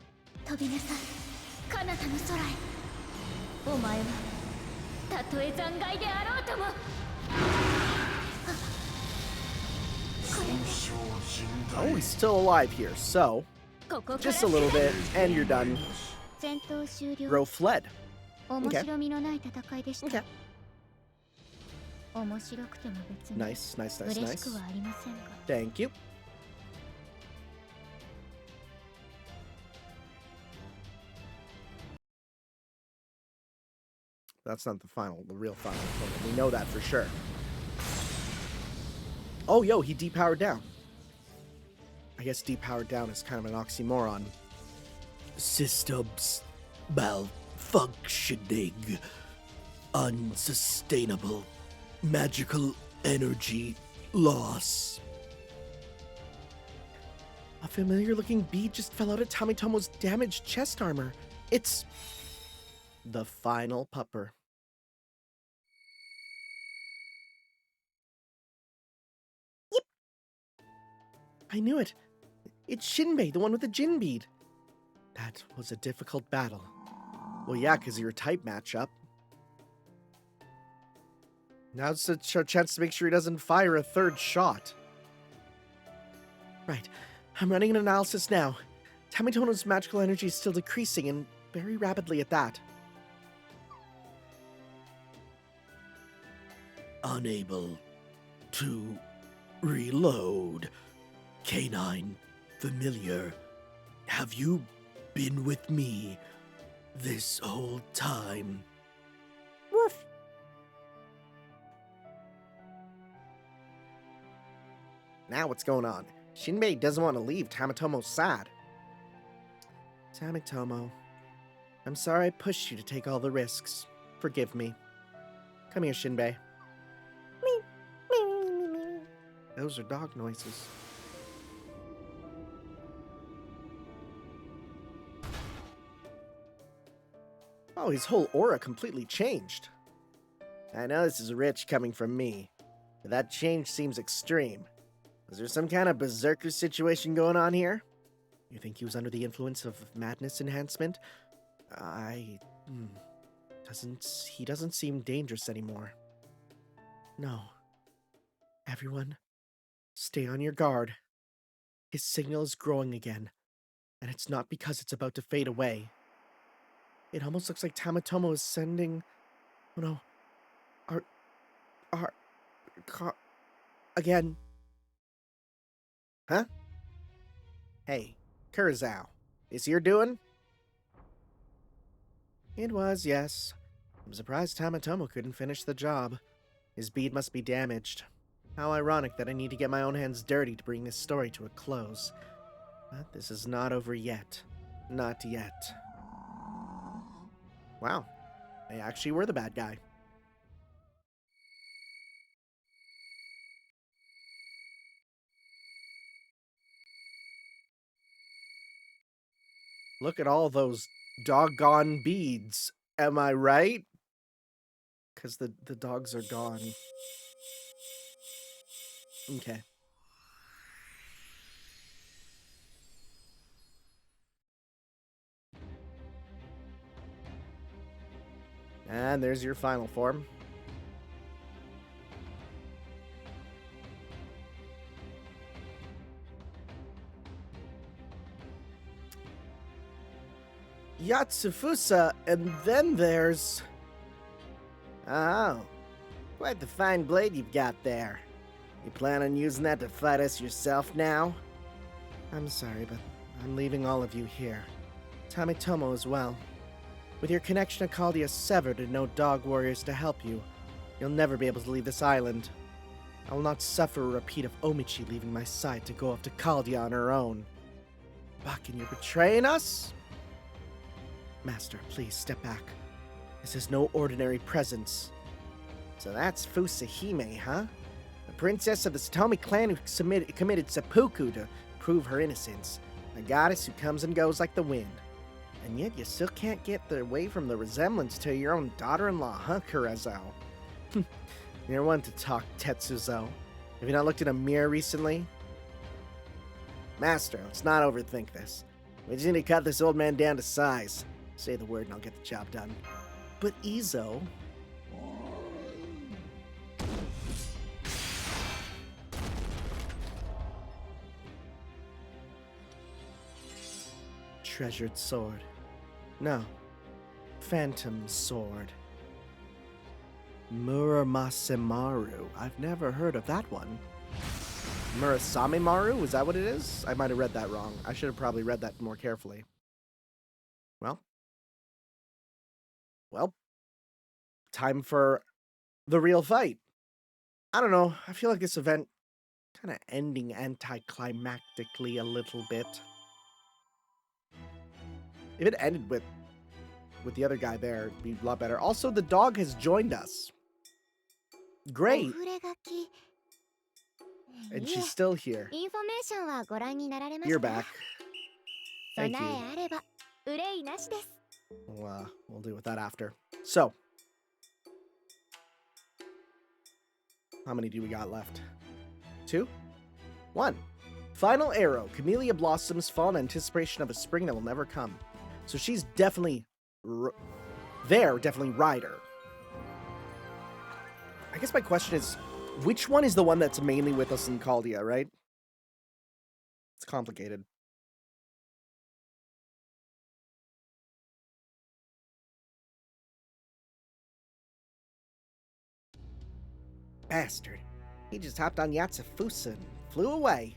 Oh, he's still alive here, so just a little bit, and you're done. Bro fled. Okay. 白みのない戦いでした。 Okay. 面白くても別に Nice, nice, nice, 嬉し nice. くはありませんが。 Thank you. That's not the real final opponent. We know that for sure. Oh, yo, he depowered down. I guess depowered down is kind of an oxymoron. Systems malfunctioning. Unsustainable. Magical energy loss. A familiar-looking bead just fell out of Tamitomo's damaged chest armor. It's the final pupper. Yep. I knew it. It's Shinbei, the one with the Jin bead. That was a difficult battle. Well, yeah, because of your type matchup. Now's a chance to make sure he doesn't fire a third shot. Right. I'm running an analysis now. Tamitomo's magical energy is still decreasing, and very rapidly at that. Unable to reload. Canine familiar. Have you been with me this whole time? Woof. Now what's going on? Shinbei doesn't want to leave. Tamitomo's sad. Tamitomo, I'm sorry I pushed you to take all the risks. Forgive me. Come here, Shinbei. Those are dog noises. Oh, his whole aura completely changed. I know this is rich coming from me, but that change seems extreme. Is there some kind of berserker situation going on here? You think he was under the influence of madness enhancement? He doesn't seem dangerous anymore. No. Everyone, stay on your guard. His signal is growing again, and it's not because it's about to fade away. It almost looks like Tamitomo is sending... Oh no. Again. Huh? Hey, Kurosawa. Is your doing? It was, yes. I'm surprised Tamitomo couldn't finish the job. His bead must be damaged. How ironic that I need to get my own hands dirty to bring this story to a close. But this is not over yet. Not yet. Wow. They actually were the bad guy. Look at all those doggone beads. Am I right? Because the dogs are gone. Okay. And there's your final form. Yatsufusa, and then there's... Oh, quite the fine blade you've got there. You plan on using that to fight us yourself now? I'm sorry, but I'm leaving all of you here. Tamitomo as well. With your connection to Caldia severed and no dog warriors to help you, you'll never be able to leave this island. I will not suffer a repeat of Omichi leaving my side to go off to Caldia on her own. Bakken, you're betraying us? Master, please step back. This is no ordinary presence. So that's Fusahime, huh? The princess of the Satomi clan who committed seppuku to prove her innocence. A goddess who comes and goes like the wind. And yet you still can't get away from the resemblance to your own daughter-in-law, huh, Kurosawa? You're one to talk, Tetsuzo. Have you not looked in a mirror recently? Master, let's not overthink this. We just need to cut this old man down to size. Say the word and I'll get the job done. But Izo... Treasured sword. No. Phantom Sword. Muramasemaru. I've never heard of that one. Murasamemaru? Is that what it is? I might have read that wrong. I should have probably read that more carefully. Well, time for the real fight. I don't know. I feel like this event kind of ending anticlimactically a little bit. If it ended with the other guy there, it'd be a lot better. Also, the dog has joined us. Great. And she's still here. You're back. Thank you. We'll deal with that after. So, how many do we got left? 2? 1. Final arrow. Camellia blossoms fall in anticipation of a spring that will never come. So she's definitely definitely Ryder. I guess my question is, which one is the one that's mainly with us in Caldia, right? It's complicated. Bastard. He just hopped on Yatsufusa and flew away.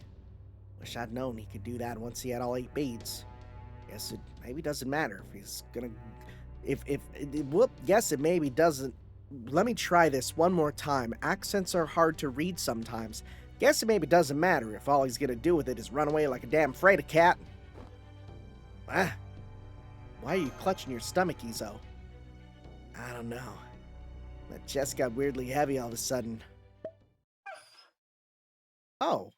Wish I'd known he could do that once he had all 8 beads. Guess it maybe doesn't matter if he's gonna... Guess it maybe doesn't... Let me try this one more time. Accents are hard to read sometimes. Guess it maybe doesn't matter if all he's gonna do with it is run away like a damn fraidy cat. Ah. Why are you clutching your stomach, Izo? I don't know. My chest got weirdly heavy all of a sudden. Oh.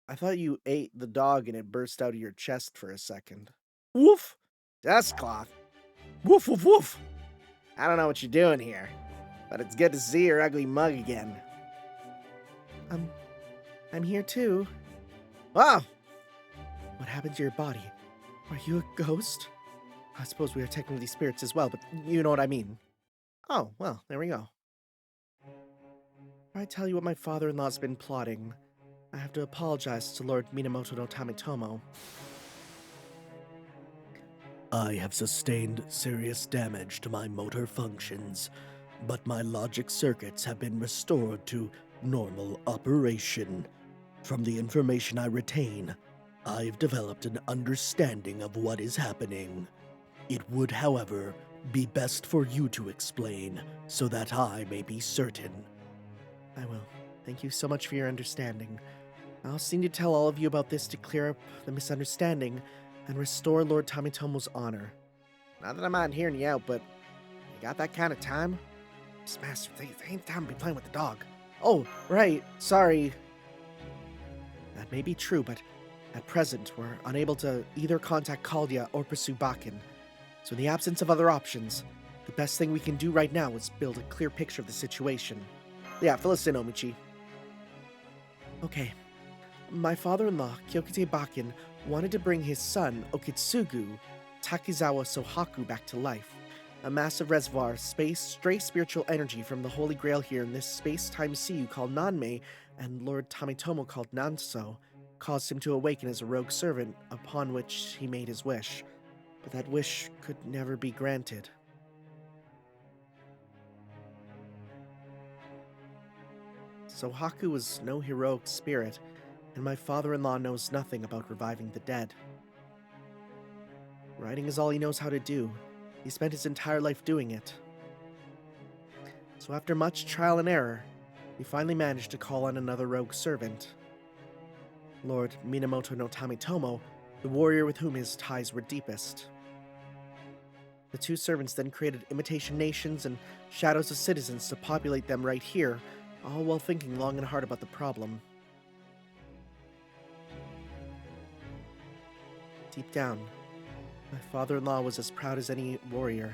I thought you ate the dog and it burst out of your chest for a second. Woof! Dust cloth. Woof, woof, woof! I don't know what you're doing here, but it's good to see your ugly mug again. I'm here too. Oh! What happened to your body? Are you a ghost? I suppose we are technically spirits as well, but you know what I mean. Oh, well, there we go. If I tell you what my father-in-law's been plotting, I have to apologize to Lord Minamoto no Tamitomo. I have sustained serious damage to my motor functions, but my logic circuits have been restored to normal operation. From the information I retain, I've developed an understanding of what is happening. It would, however, be best for you to explain, so that I may be certain. I will. Thank you so much for your understanding. I'll see to tell all of you about this to clear up the misunderstanding and restore Lord Tamitomo's honor. Not that I'm out hearing you out, but you got that kind of time? This master, they ain't time to be playing with the dog. Oh, right, sorry. That may be true, but at present, we're unable to either contact Caldia or pursue Bakken. So in the absence of other options, the best thing we can do right now is build a clear picture of the situation. Yeah, fill us in, Omichi. Okay. My father-in-law, Kyokite Bakken, wanted to bring his son, Okitsugu, Takizawa Sohaku, back to life. A massive reservoir of stray spiritual energy from the Holy Grail here in this space-time sea you call Nanmei, and Lord Tamitomo called Nanso, caused him to awaken as a rogue servant, upon which he made his wish. But that wish could never be granted. Sohaku was no heroic spirit, and my father-in-law knows nothing about reviving the dead. Writing is all he knows how to do. He spent his entire life doing it. So after much trial and error, he finally managed to call on another rogue servant. Lord Minamoto no Tamitomo, the warrior with whom his ties were deepest. The two servants then created imitation nations and shadows of citizens to populate them right here, all while thinking long and hard about the problem. Deep down, my father-in-law was as proud as any warrior.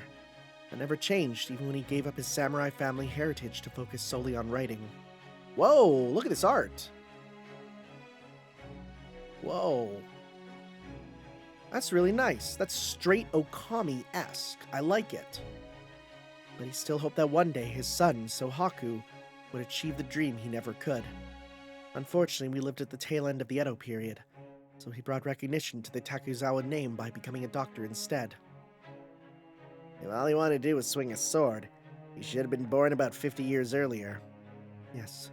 That never changed, even when he gave up his samurai family heritage to focus solely on writing. Whoa, look at this art! Whoa. That's really nice. That's straight Okami-esque. I like it. But he still hoped that one day his son, Sohaku, would achieve the dream he never could. Unfortunately, we lived at the tail end of the Edo period, so he brought recognition to the Takuzawa name by becoming a doctor instead. If all he wanted to do was swing a sword, he should have been born about 50 years earlier. Yes,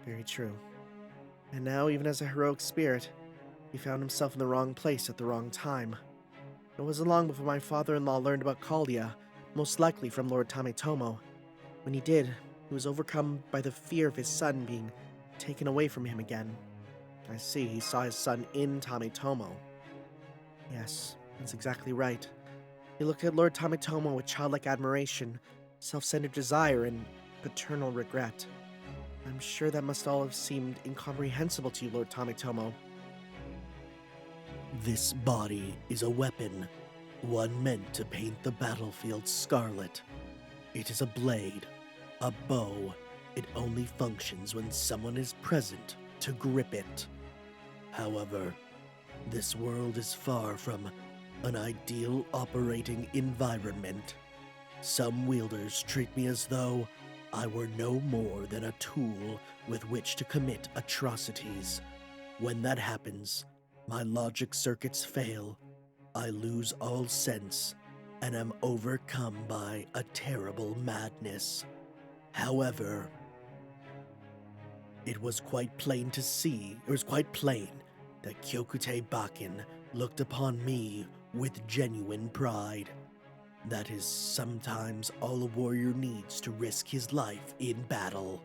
very true. And now, even as a heroic spirit, he found himself in the wrong place at the wrong time. It wasn't long before my father-in-law learned about Caldia, most likely from Lord Tametomo. When he did, he was overcome by the fear of his son being taken away from him again. I see, he saw his son in Tametomo. Yes, that's exactly right. He looked at Lord Tametomo with childlike admiration, self-centered desire, and paternal regret. I'm sure that must all have seemed incomprehensible to you, Lord Tametomo. This body is a weapon, one meant to paint the battlefield scarlet. It is a blade, a bow. It only functions when someone is present to grip it. However, this world is far from an ideal operating environment. Some wielders treat me as though I were no more than a tool with which to commit atrocities. When that happens, my logic circuits fail, I lose all sense, and am overcome by a terrible madness. However, it was quite plain that Kyokute Bakken looked upon me with genuine pride. That is sometimes all a warrior needs to risk his life in battle.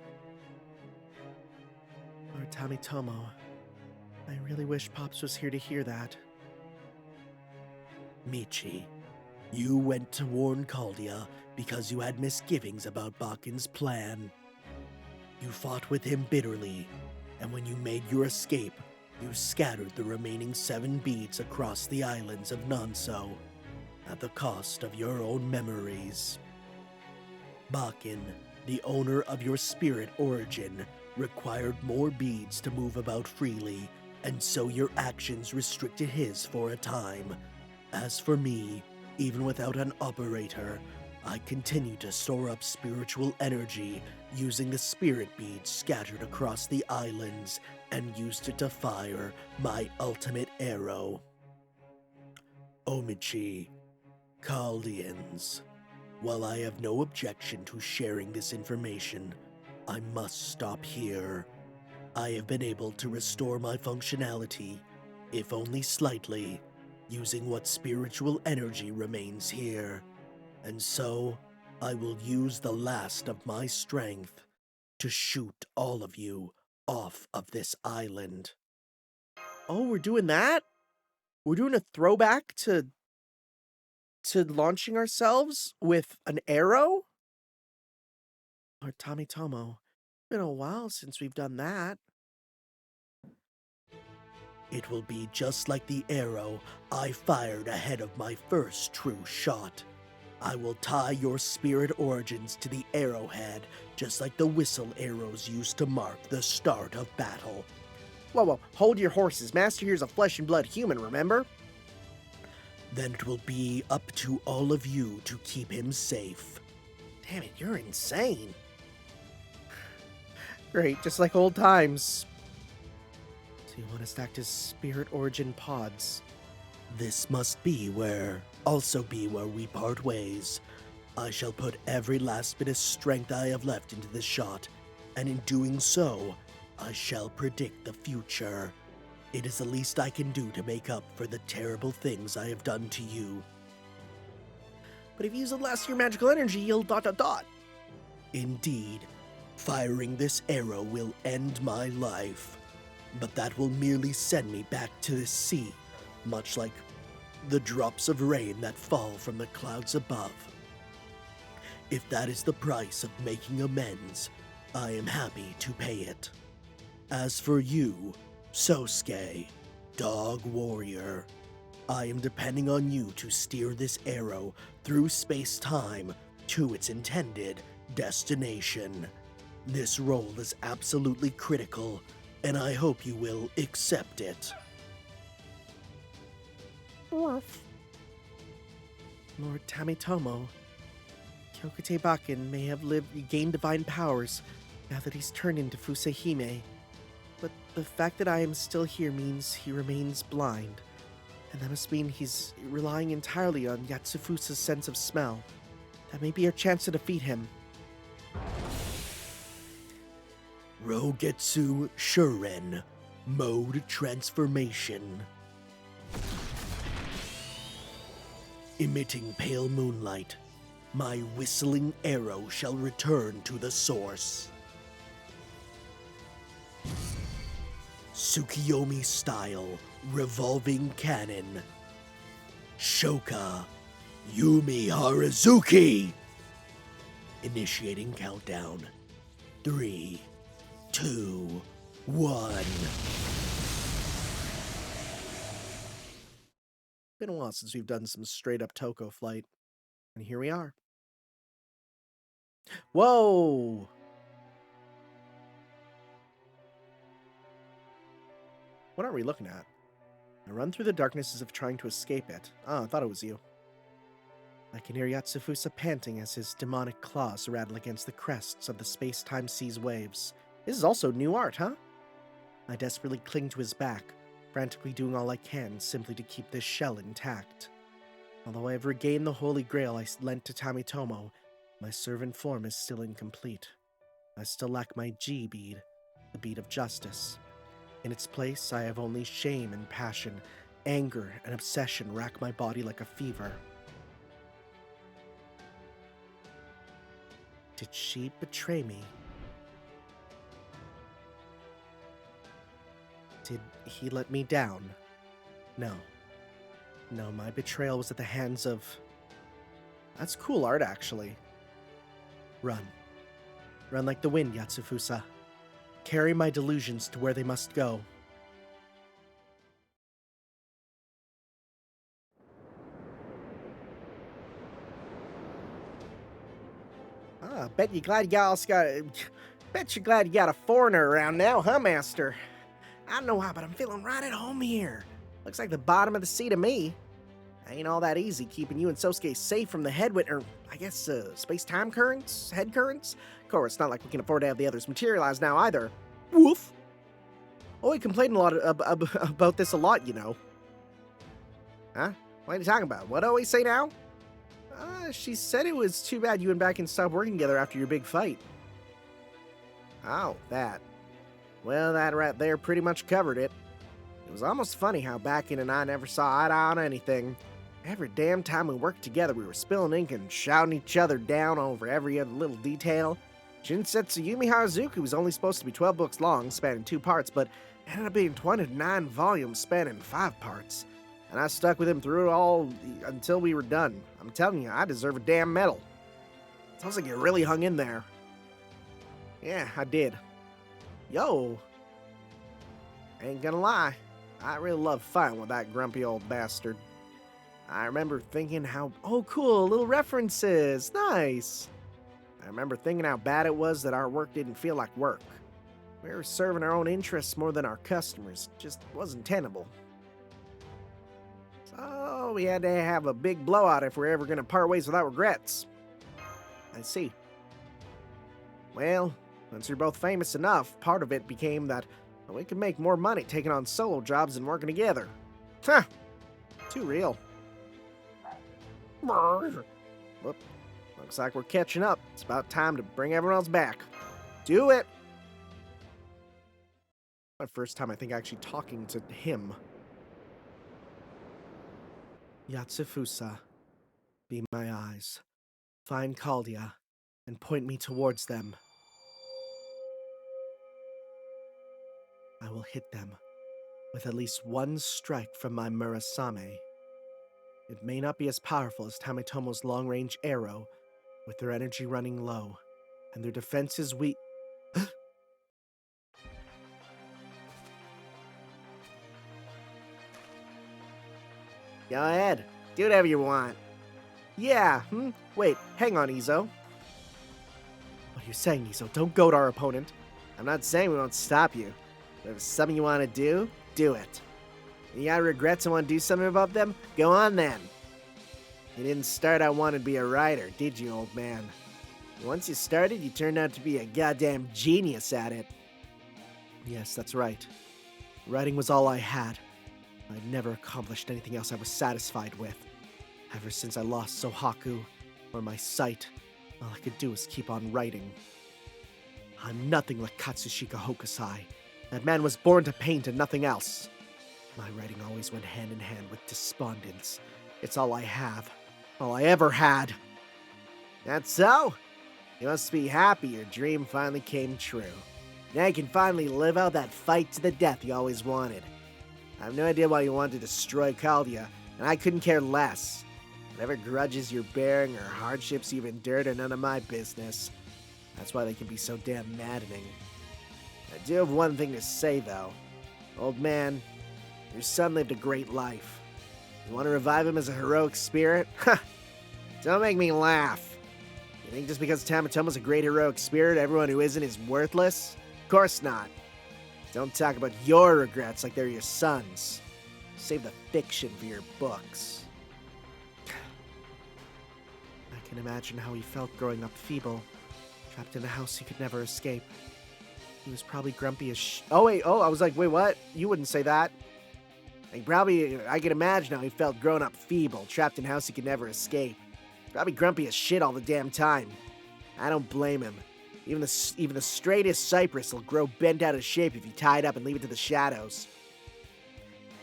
Lord Tametomo, I really wish Pops was here to hear that. Michi, you went to warn Caldia because you had misgivings about Bakken's plan. You fought with him bitterly, and when you made your escape, you scattered the remaining 7 beads across the islands of Nanso, at the cost of your own memories. Bakken, the owner of your spirit origin, required more beads to move about freely, and so your actions restricted his for a time. As for me, even without an operator, I continue to store up spiritual energy using the spirit beads scattered across the islands and used it to fire my ultimate arrow. Omichi, Chaldeans, while I have no objection to sharing this information, I must stop here. I have been able to restore my functionality, if only slightly, using what spiritual energy remains here, and so I will use the last of my strength to shoot all of you off of this island. Oh, we're doing that? We're doing a throwback to launching ourselves with an arrow? Lord Tametomo, been a while since we've done that. It will be just like the arrow I fired ahead of my first true shot. I will tie your spirit origins to the arrowhead, just like the whistle arrows used to mark the start of battle. Whoa, hold your horses. Master here's a flesh and blood human, remember? Then it will be up to all of you to keep him safe. Damn it, you're insane. Great, just like old times. So you want to stack his spirit origin pods? This must also be where we part ways. I shall put every last bit of strength I have left into this shot, and in doing so, I shall predict the future. It is the least I can do to make up for the terrible things I have done to you. But if you use the last of your magical energy, you'll ... Indeed, firing this arrow will end my life. But that will merely send me back to the sea, much like the drops of rain that fall from the clouds above. If that is the price of making amends, I am happy to pay it. As for you, Sosuke, Dog Warrior, I am depending on you to steer this arrow through space-time to its intended destination. This role is absolutely critical, and I hope you will accept it. Woof. Lord Tametomo, Kyokute Bakken may have gained divine powers now that he's turned into Fusehime, but the fact that I am still here means he remains blind. And that must mean he's relying entirely on Yatsufusa's sense of smell. That may be our chance to defeat him. Rogetsu Shuren. Mode transformation. Emitting pale moonlight, my whistling arrow shall return to the source. Tsukiyomi style, revolving cannon. Shoka Yumihari. Initiating countdown. 3, 2, 1. Been a while since we've done some straight up Toko flight. And here we are. Whoa! What are we looking at? I run through the darkness as if trying to escape it. Oh, I thought it was you. I can hear Yatsufusa panting as his demonic claws rattle against the crests of the space-time sea's waves. This is also new art, huh? I desperately cling to his back, frantically doing all I can simply to keep this shell intact. Although I have regained the holy grail I lent to Tamitomo, my servant form is still incomplete. I still lack my G bead, the bead of justice. In its place, I have only shame and passion, anger and obsession rack my body like a fever. Did she betray me? Did he let me down? No. No, my betrayal was at the hands of... That's cool art, actually. Run. Run like the wind, Yatsufusa. Carry my delusions to where they must go. Bet you're glad you got a foreigner around now, huh, Master? I don't know why, but I'm feeling right at home here. Looks like the bottom of the sea to me. Ain't all that easy keeping you and Sosuke safe from the space-time currents? Head currents? Of course, it's not like we can afford to have the others materialize now either. Woof! Oh, we complained a lot about this a lot, you know. Huh? What are you talking about? What do we say now? She said it was too bad you and Bakken stopped working together after your big fight. Oh, that. Well, that right there pretty much covered it. It was almost funny how Bakken and I never saw eye to eye on anything. Every damn time we worked together, we were spilling ink and shouting each other down over every other little detail. Shinsetsu Yumihari was only supposed to be 12 books long, spanning 2 parts, but ended up being 29 volumes spanning 5 parts. And I stuck with him through it all until we were done. I'm telling you, I deserve a damn medal. Sounds like you really hung in there. Yeah, I did. Yo. Ain't gonna lie, I really love fighting with that grumpy old bastard. I remember thinking how, oh cool, little references, nice. I remember thinking how bad it was that our work didn't feel like work. We were serving our own interests more than our customers, just wasn't tenable. So we had to have a big blowout if we're ever gonna part ways without regrets. I see. Well, since you're both famous enough, part of it became that we could make more money taking on solo jobs than working together. Huh. Too real. Whoop. Looks like we're catching up. It's about time to bring everyone else back. Do it! My first time, I think, actually talking to him. Yatsufusa, be my eyes. Find Caldia, and point me towards them. I will hit them with at least one strike from my Murasame. It may not be as powerful as Tamitomo's long-range arrow, with their energy running low, and their defenses weak. Go ahead. Do whatever you want. Yeah, Wait, hang on, Izo. What are you saying, Izo? Don't goad our opponent. I'm not saying we won't stop you. But if it's something you want to do, do it. You got regrets and want to do something about them? Go on then. You didn't start out wanting to be a writer, did you, old man? Once you started, you turned out to be a goddamn genius at it. Yes, that's right. Writing was all I had. I'd never accomplished anything else I was satisfied with. Ever since I lost Sohaku, or my sight, all I could do was keep on writing. I'm nothing like Katsushika Hokusai. That man was born to paint and nothing else. My writing always went hand in hand with despondence. It's all I have. All I ever had. That's so? You must be happy your dream finally came true. Now you can finally live out that fight to the death you always wanted. I have no idea why you wanted to destroy Caldia, and I couldn't care less. Whatever grudges you're bearing or hardships you've endured are none of my business. That's why they can be so damn maddening. I do have one thing to say, though. Old man, your son lived a great life. You want to revive him as a heroic spirit? Ha! Don't make me laugh. You think just because Tamatomo's a great heroic spirit, everyone who isn't is worthless? Of course not. Don't talk about your regrets like they're your son's. Save the fiction for your books. I can imagine how he felt growing up feeble, trapped in a house he could never escape. He was probably grumpy as I was like, wait, what? You wouldn't say that. I can imagine how he felt growing up feeble, trapped in a house he could never escape. Probably grumpy as shit all the damn time. I don't blame him. Even the straightest cypress will grow bent out of shape if you tie it up and leave it to the shadows.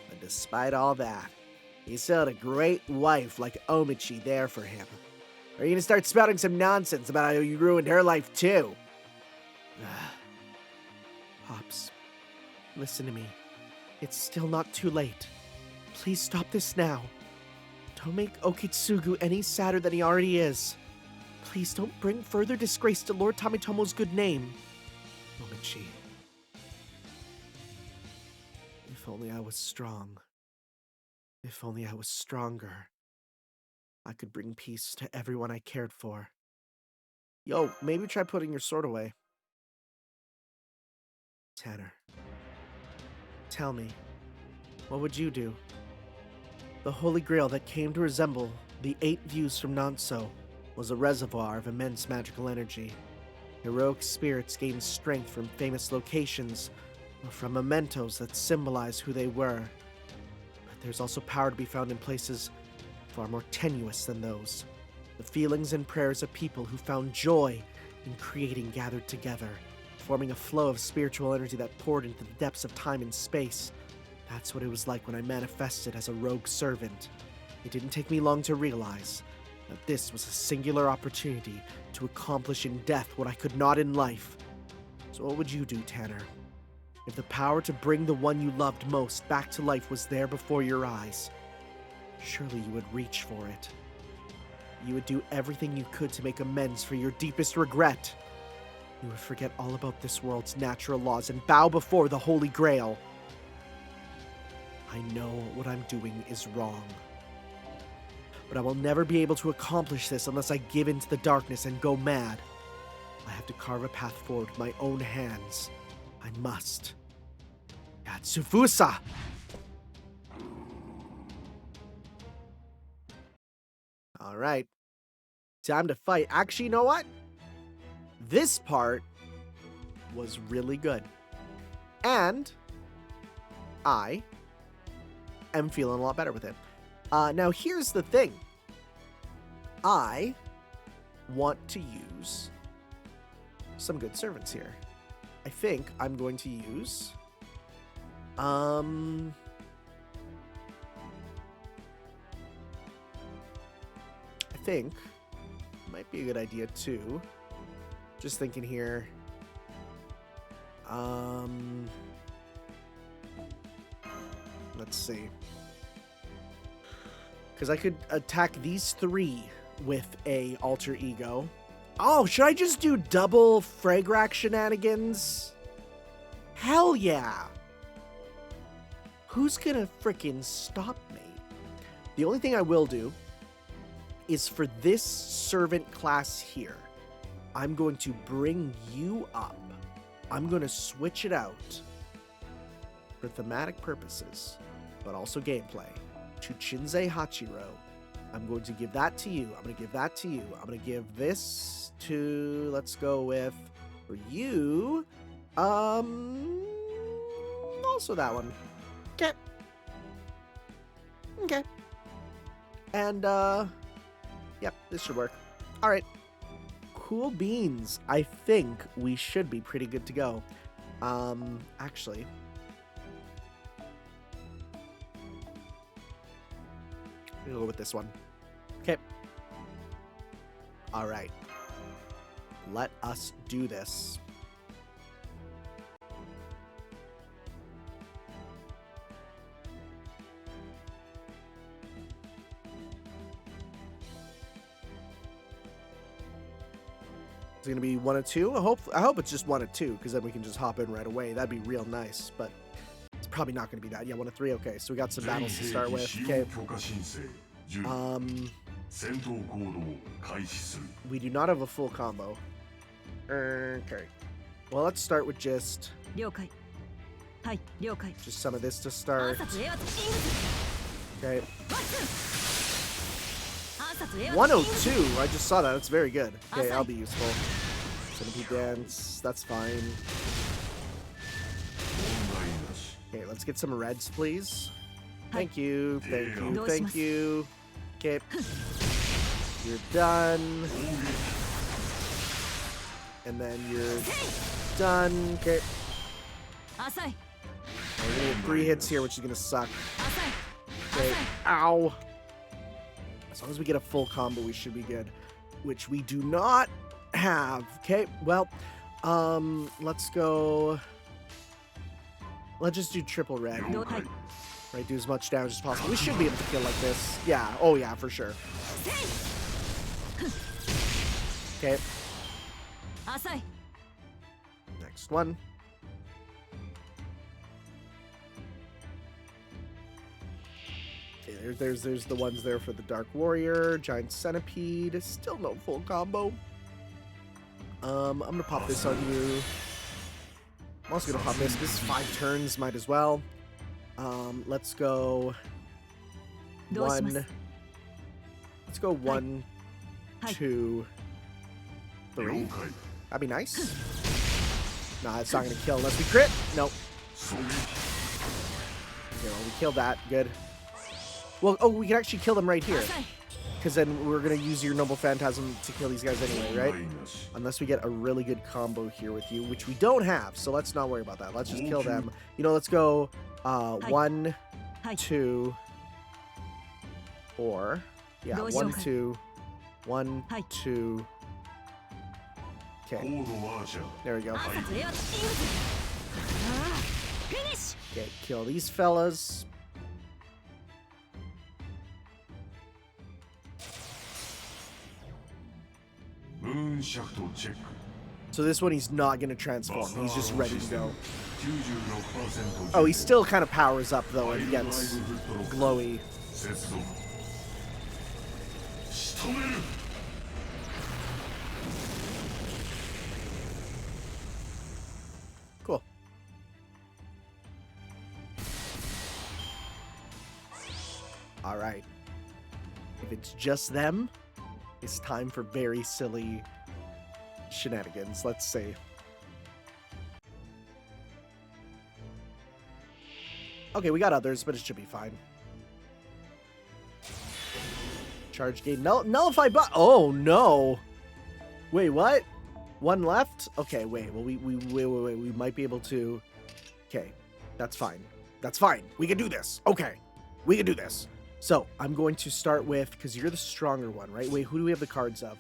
But despite all that, he still had a great wife like Omichi there for him. Or are you gonna start spouting some nonsense about how you ruined her life too? Pops, listen to me. It's still not too late. Please stop this now. Don't make Okitsugu any sadder than he already is. Please don't bring further disgrace to Lord Tamitomo's good name. Momochi. If only I was strong. If only I was stronger. I could bring peace to everyone I cared for. Yo, maybe try putting your sword away. Tanner. Tell me, what would you do? The Holy Grail that came to resemble the 8 views from Nanso was a reservoir of immense magical energy. Heroic spirits gained strength from famous locations or from mementos that symbolize who they were. But there's also power to be found in places far more tenuous than those. The feelings and prayers of people who found joy in creating gathered together, forming a flow of spiritual energy that poured into the depths of time and space. That's what it was like when I manifested as a rogue servant. It didn't take me long to realize that this was a singular opportunity to accomplish in death what I could not in life. So what would you do, Tanner? If the power to bring the one you loved most back to life was there before your eyes, surely you would reach for it. You would do everything you could to make amends for your deepest regret. You would forget all about this world's natural laws and bow before the Holy Grail. I know what I'm doing is wrong. But I will never be able to accomplish this unless I give in to the darkness and go mad. I have to carve a path forward with my own hands. I must. Yatsufusa! Alright. Time to fight. Actually, you know what? This part was really good. And I am feeling a lot better with it. Now, here's the thing. I want to use some good servants here. I think I'm going to use... I think might be a good idea, too. Just thinking here. Let's see. Because I could attack these 3 with a alter ego. Oh, should I just do double Fragrak shenanigans? Hell yeah! Who's gonna frickin' stop me? The only thing I will do is for this servant class here, I'm going to bring you up. I'm going to switch it out for thematic purposes, but also gameplay, to Chinsei Hachiro. I'm going to give that to you. I'm going to give that to you. I'm going to give this to, let's go with, for you, also that one. Okay. Okay. And, yep, this should work. All right. Cool beans. I think we should be pretty good to go. Actually. We'll go with this one. Okay. All right. Let us do this. It's gonna be 1 of 2. I hope it's just 1 of 2, because then we can just hop in right away. That'd be real nice, but it's probably not gonna be that. Yeah, 1 of 3. Okay, so we got some battles to start with. Okay. We do not have a full combo. Okay. Well, let's start with just some of this to start. Okay. 102. I just saw that. That's very good. Okay, I'll be useful. Centipede dance. That's fine. Okay, let's get some reds, please. Thank you. Thank you. Thank you. Okay. You're done. And then you're done. Okay. We're gonna get 3 hits here, which is gonna suck. Okay. Ow. As long as we get a full combo, we should be good. Which we do not have. Okay, well, let's go. Let's just do triple red. Right, do as much damage as possible. We should be able to kill like this. Yeah, oh yeah, for sure. Okay. Next one. Okay, there's the ones there for the Dark Warrior, Giant Centipede. Still no full combo. I'm gonna pop this on you. I'm also gonna pop this. This is 5 turns, might as well. Let's go 1. Let's go 1, 2, 3. That'd be nice. Nah, it's not gonna kill unless we crit. Nope. Okay, well, we killed that. Good. Well, oh, we can actually kill them right here. Because then we're gonna use your Noble Phantasm to kill these guys anyway, right? Unless we get a really good combo here with you, which we don't have, so let's not worry about that. Let's just kill them. You know, let's go 1, 2, 4. Yeah, 1, 2, 1, 2. Okay. There we go. Okay, kill these fellas. So this one he's not going to transform. He's just ready to go. Oh, he still kind of powers up though and gets glowy. Cool. All right. If it's just them, it's time for very silly shenanigans. Let's see. Okay, we got others, but it should be fine. Charge gain. Nullify bot. Oh, no. Wait, what? 1 left? Okay, wait. Well, wait. We might be able to... Okay, that's fine. That's fine. We can do this. Okay, we can do this. So, I'm going to start with... Because you're the stronger one, right? Wait, who do we have the cards of?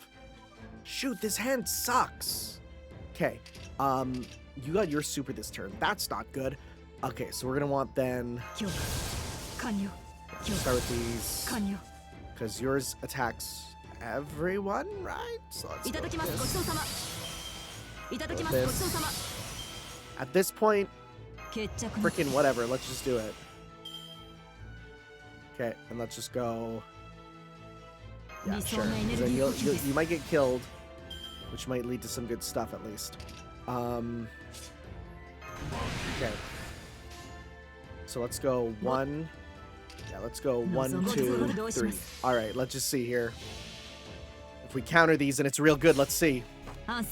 Shoot, this hand sucks. Okay, you got your super this turn. That's not good. Okay, so we're going to want then... Start with these. Because yours attacks everyone, right? So let's go with this. At this point, freaking whatever. Let's just do it. Okay, and let's just go. Yeah, sure. Then you might get killed, which might lead to some good stuff at least. Okay. So let's go 1. Yeah, let's go 1, 2, 3. All right, let's just see here. If we counter these and it's real good, let's see. It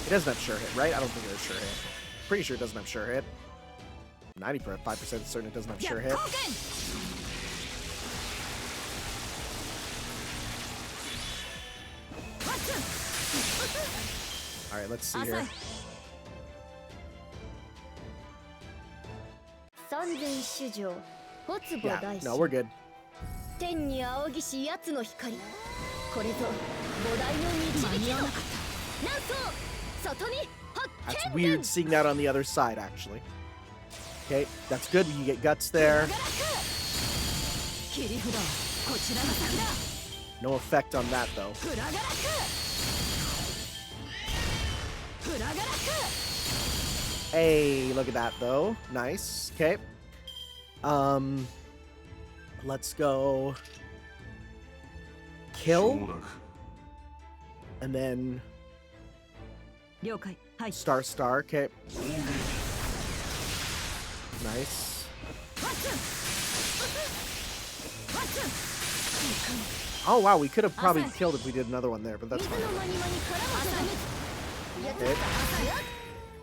doesn't have sure hit, right? I don't think it has sure hit. Pretty sure it doesn't have sure hit. 95% certain it doesn't have sure hit. Alright, let's see here. Yeah, no, we're good. That's weird seeing that on the other side, actually. Okay, that's good. You get guts there. No effect on that, though. Hey, look at that, though. Nice. Okay. Let's go. Kill. And then... Star. Okay. Nice. Oh, wow. We could have probably killed if we did another one there, but that's fine. Okay.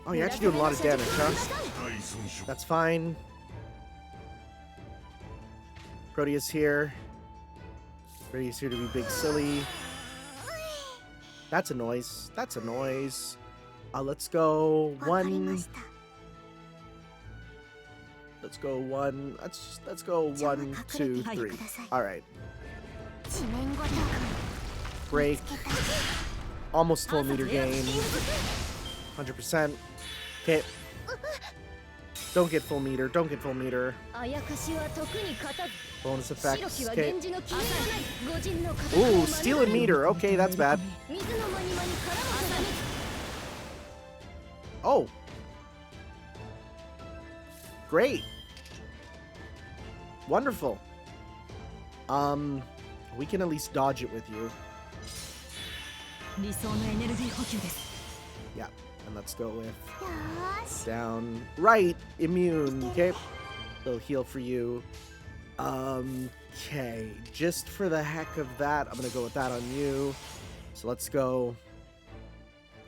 Oh, you're actually doing a lot of damage, huh? That's fine. Proteus here. Proteus here to be big silly. That's a noise. That's a noise. Let's go one. Let's go one. Let's go 1, 2, 3. All right. Break. Almost full meter gain. 100%. Okay. Don't get full meter. Don't get full meter. Bonus effects. Okay. Ooh, stealing meter. Okay, that's bad. Oh. Great. Wonderful. We can at least dodge it with you. Yeah, and let's go with down, right, immune, okay? Little heal for you. Okay, just for the heck of that, I'm gonna go with that on you. So let's go,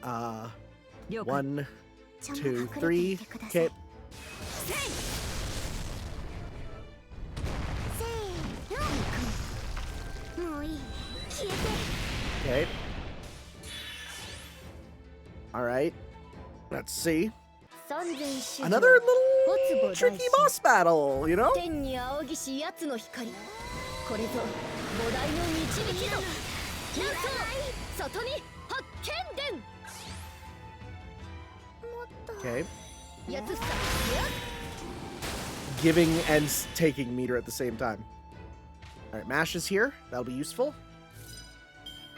1, 2, 3, okay. Okay. Alright. Let's see. Another little tricky boss battle, you know? Okay. Giving and taking meter at the same time. Alright, Mash is here. That'll be useful.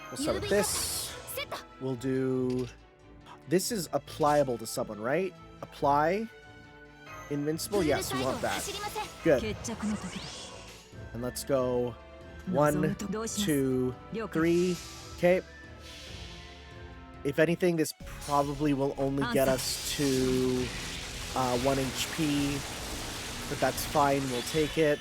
We'll start with this. We'll do... This is applicable to someone, right? Apply. Invincible? Yes, we want that. Good. And let's go 1, 2, 3. Okay. If anything, this probably will only get us to 1 HP. But that's fine. We'll take it.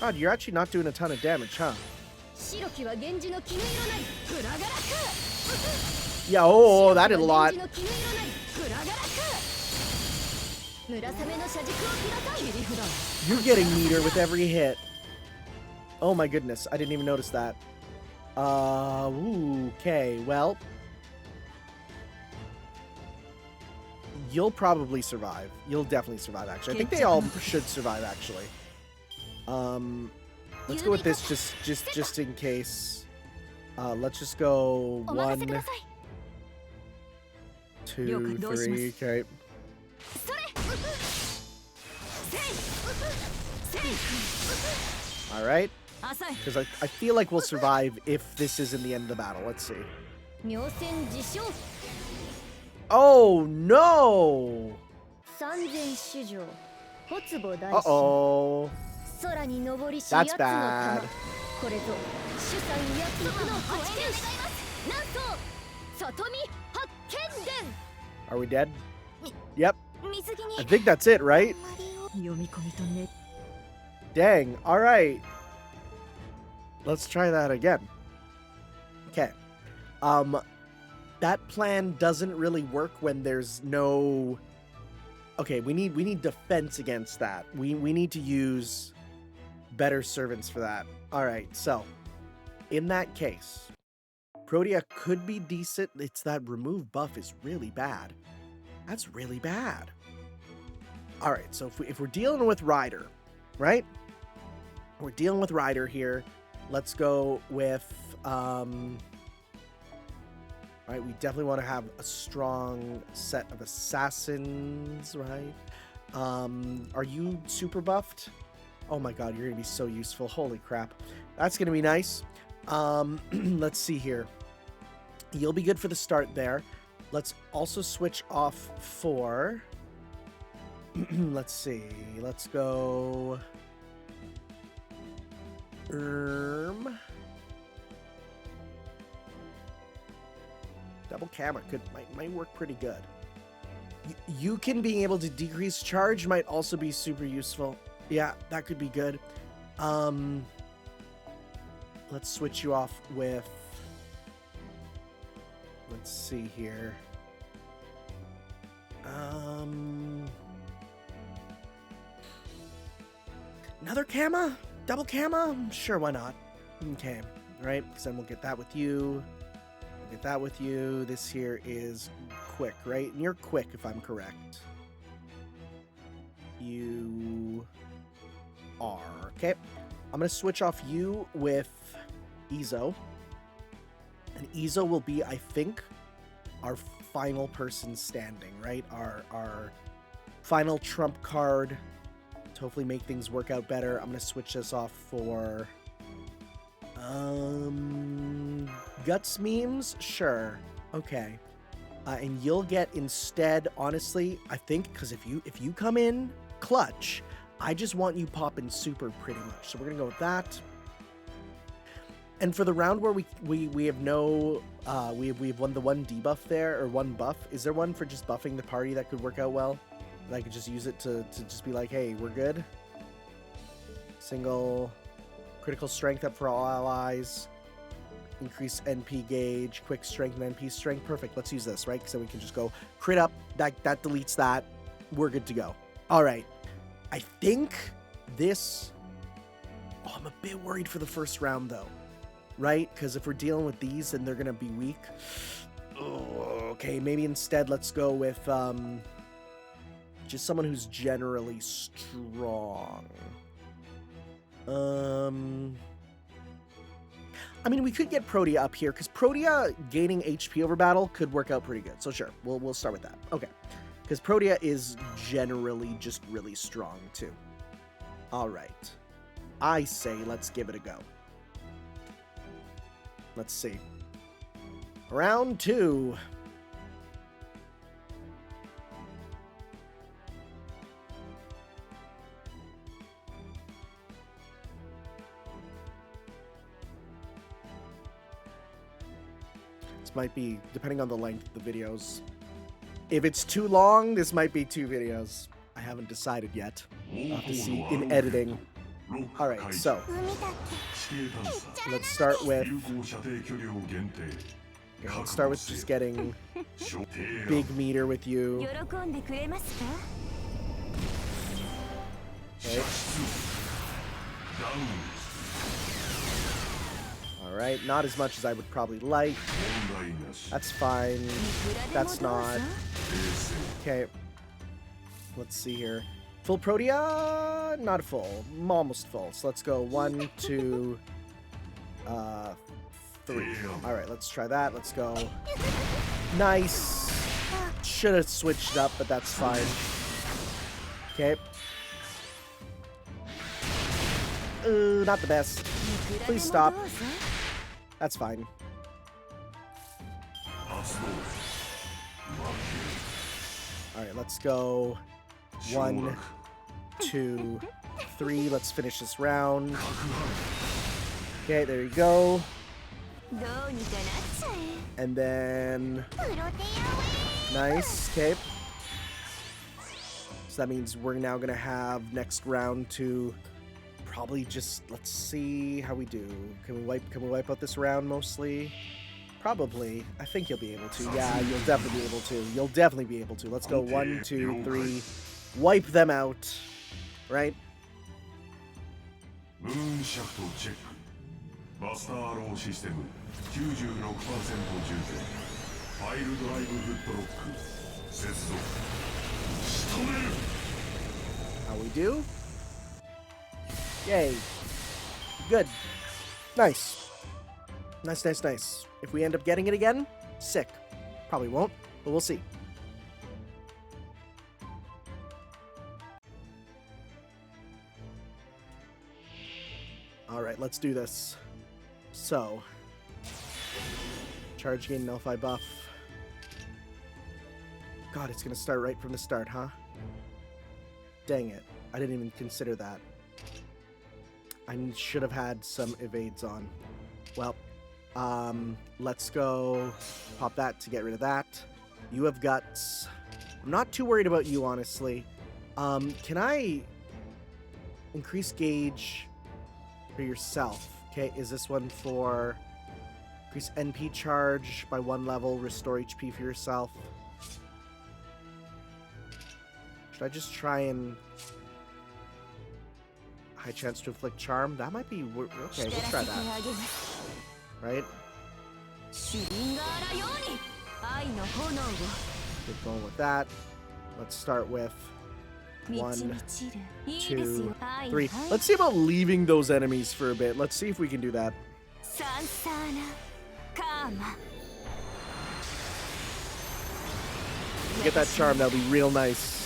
God, you're actually not doing a ton of damage, huh? Yeah, oh, that did a lot. You're getting meter with every hit. Oh my goodness, I didn't even notice that. Okay, well. You'll probably survive. You'll definitely survive, actually. I think they all should survive, actually. Let's go with this just in case. Let's just go 1, 2, 3. Okay. All right. Because I feel like we'll survive if this isn't the end of the battle. Let's see. Oh no! Uh-oh. That's bad. Are we dead? Yep. I think that's it, right? Dang. All right. Let's try that again. Okay. that plan doesn't really work when there's no... Okay, we need defense against that. We need to use better servants for that. All right, so in that case, Protea could be decent. It's that remove buff is really bad. That's really bad. All right, so if we're dealing with Ryder, right? We're dealing with Ryder here. Let's go with... Right, we definitely want to have a strong set of assassins, right? Are you super buffed? Oh my god, you're going to be so useful. Holy crap. That's going to be nice. Let's see here. You'll be good for the start there. Let's also switch off for... Let's see. Let's go... Double camera might work pretty good. You can being able to decrease charge might also be super useful. Yeah, that could be good. Let's switch you off with... Let's see here. Another Kama? Double Kama? Sure, why not? Okay, right? Because then we'll get that with you. We'll get that with you. This here is quick, right? And you're quick, if I'm correct. You are. Okay. I'm going to switch off you with Izo. And Izo will be, I think, our final person standing, right? Our final trump card to hopefully make things work out better. I'm going to switch this off for Guts memes? Sure. Okay. And you'll get instead, honestly, I think, because if you come in clutch, I just want you popping super pretty much. So we're going to go with that. And for the round where we have no, we've won the one debuff there, or one buff. Is there one for just buffing the party that could work out well? And I could just use it to just be like, hey, we're good. Single critical strength up for all allies. Increase NP gauge, quick strength and NP strength. Perfect. Let's use this, right? So we can just go crit up. That deletes that. We're good to go. All right. I think this... Oh, I'm a bit worried for the first round, though. Right? Because if we're dealing with these, then they're going to be weak. Oh, okay, maybe instead let's go with just someone who's generally strong. I mean, we could get Protea up here, because Protea gaining HP over battle could work out pretty good. So sure, we'll start with that. Okay. Because Protea is generally just really strong, too. All right. I say let's give it a go. Let's see. Round 2. This might be, depending on the length of the videos. If it's too long, this might be 2 videos. I haven't decided yet. I'll have to see in editing. Alright, so let's start with just getting big meter with you. Okay. Alright, not as much as I would probably like. That's fine. That's not. Okay. Let's see here. Full Protea? Not full. I'm almost full. So let's go 1, 2, 3. Alright, let's try that. Let's go. Nice. Should have switched up, but that's fine. Okay. Not the best. Please stop. That's fine. Alright, let's go. 1, 2, 3. Let's finish this round. Okay, there you go. And then... Nice. Okay. So that means we're now going to have next round to probably just... Let's see how we do. Can we wipe out this round mostly? Probably. I think you'll be able to. Yeah, you'll definitely be able to. You'll definitely be able to. Let's go 1, 2, 3. Wipe them out. Right? ムーンシャフトチェック。マスターアローシステム 96% 充填。ファイルドライブフットロック接続。仕留める。 How we do? Yay. Good. Nice. Nice, nice, nice. If we end up getting it again, sick. Probably won't, but we'll see. Alright, let's do this. So, charge gain nullify buff. God, it's gonna start right from the start, huh? Dang it. I didn't even consider that. I should have had some evades on. Well, let's go pop that to get rid of that. You have guts. I'm not too worried about you, honestly. Can I increase gauge for yourself? Okay, is this one for increase NP charge by 1 level, restore HP for yourself? Should I just try and high chance to inflict charm? That might be okay. We'll try that. Right? Get going with that. Let's start with 1, 2, 3. Let's see about leaving those enemies for a bit. Let's see if we can do that. Get that charm. That'll be real nice.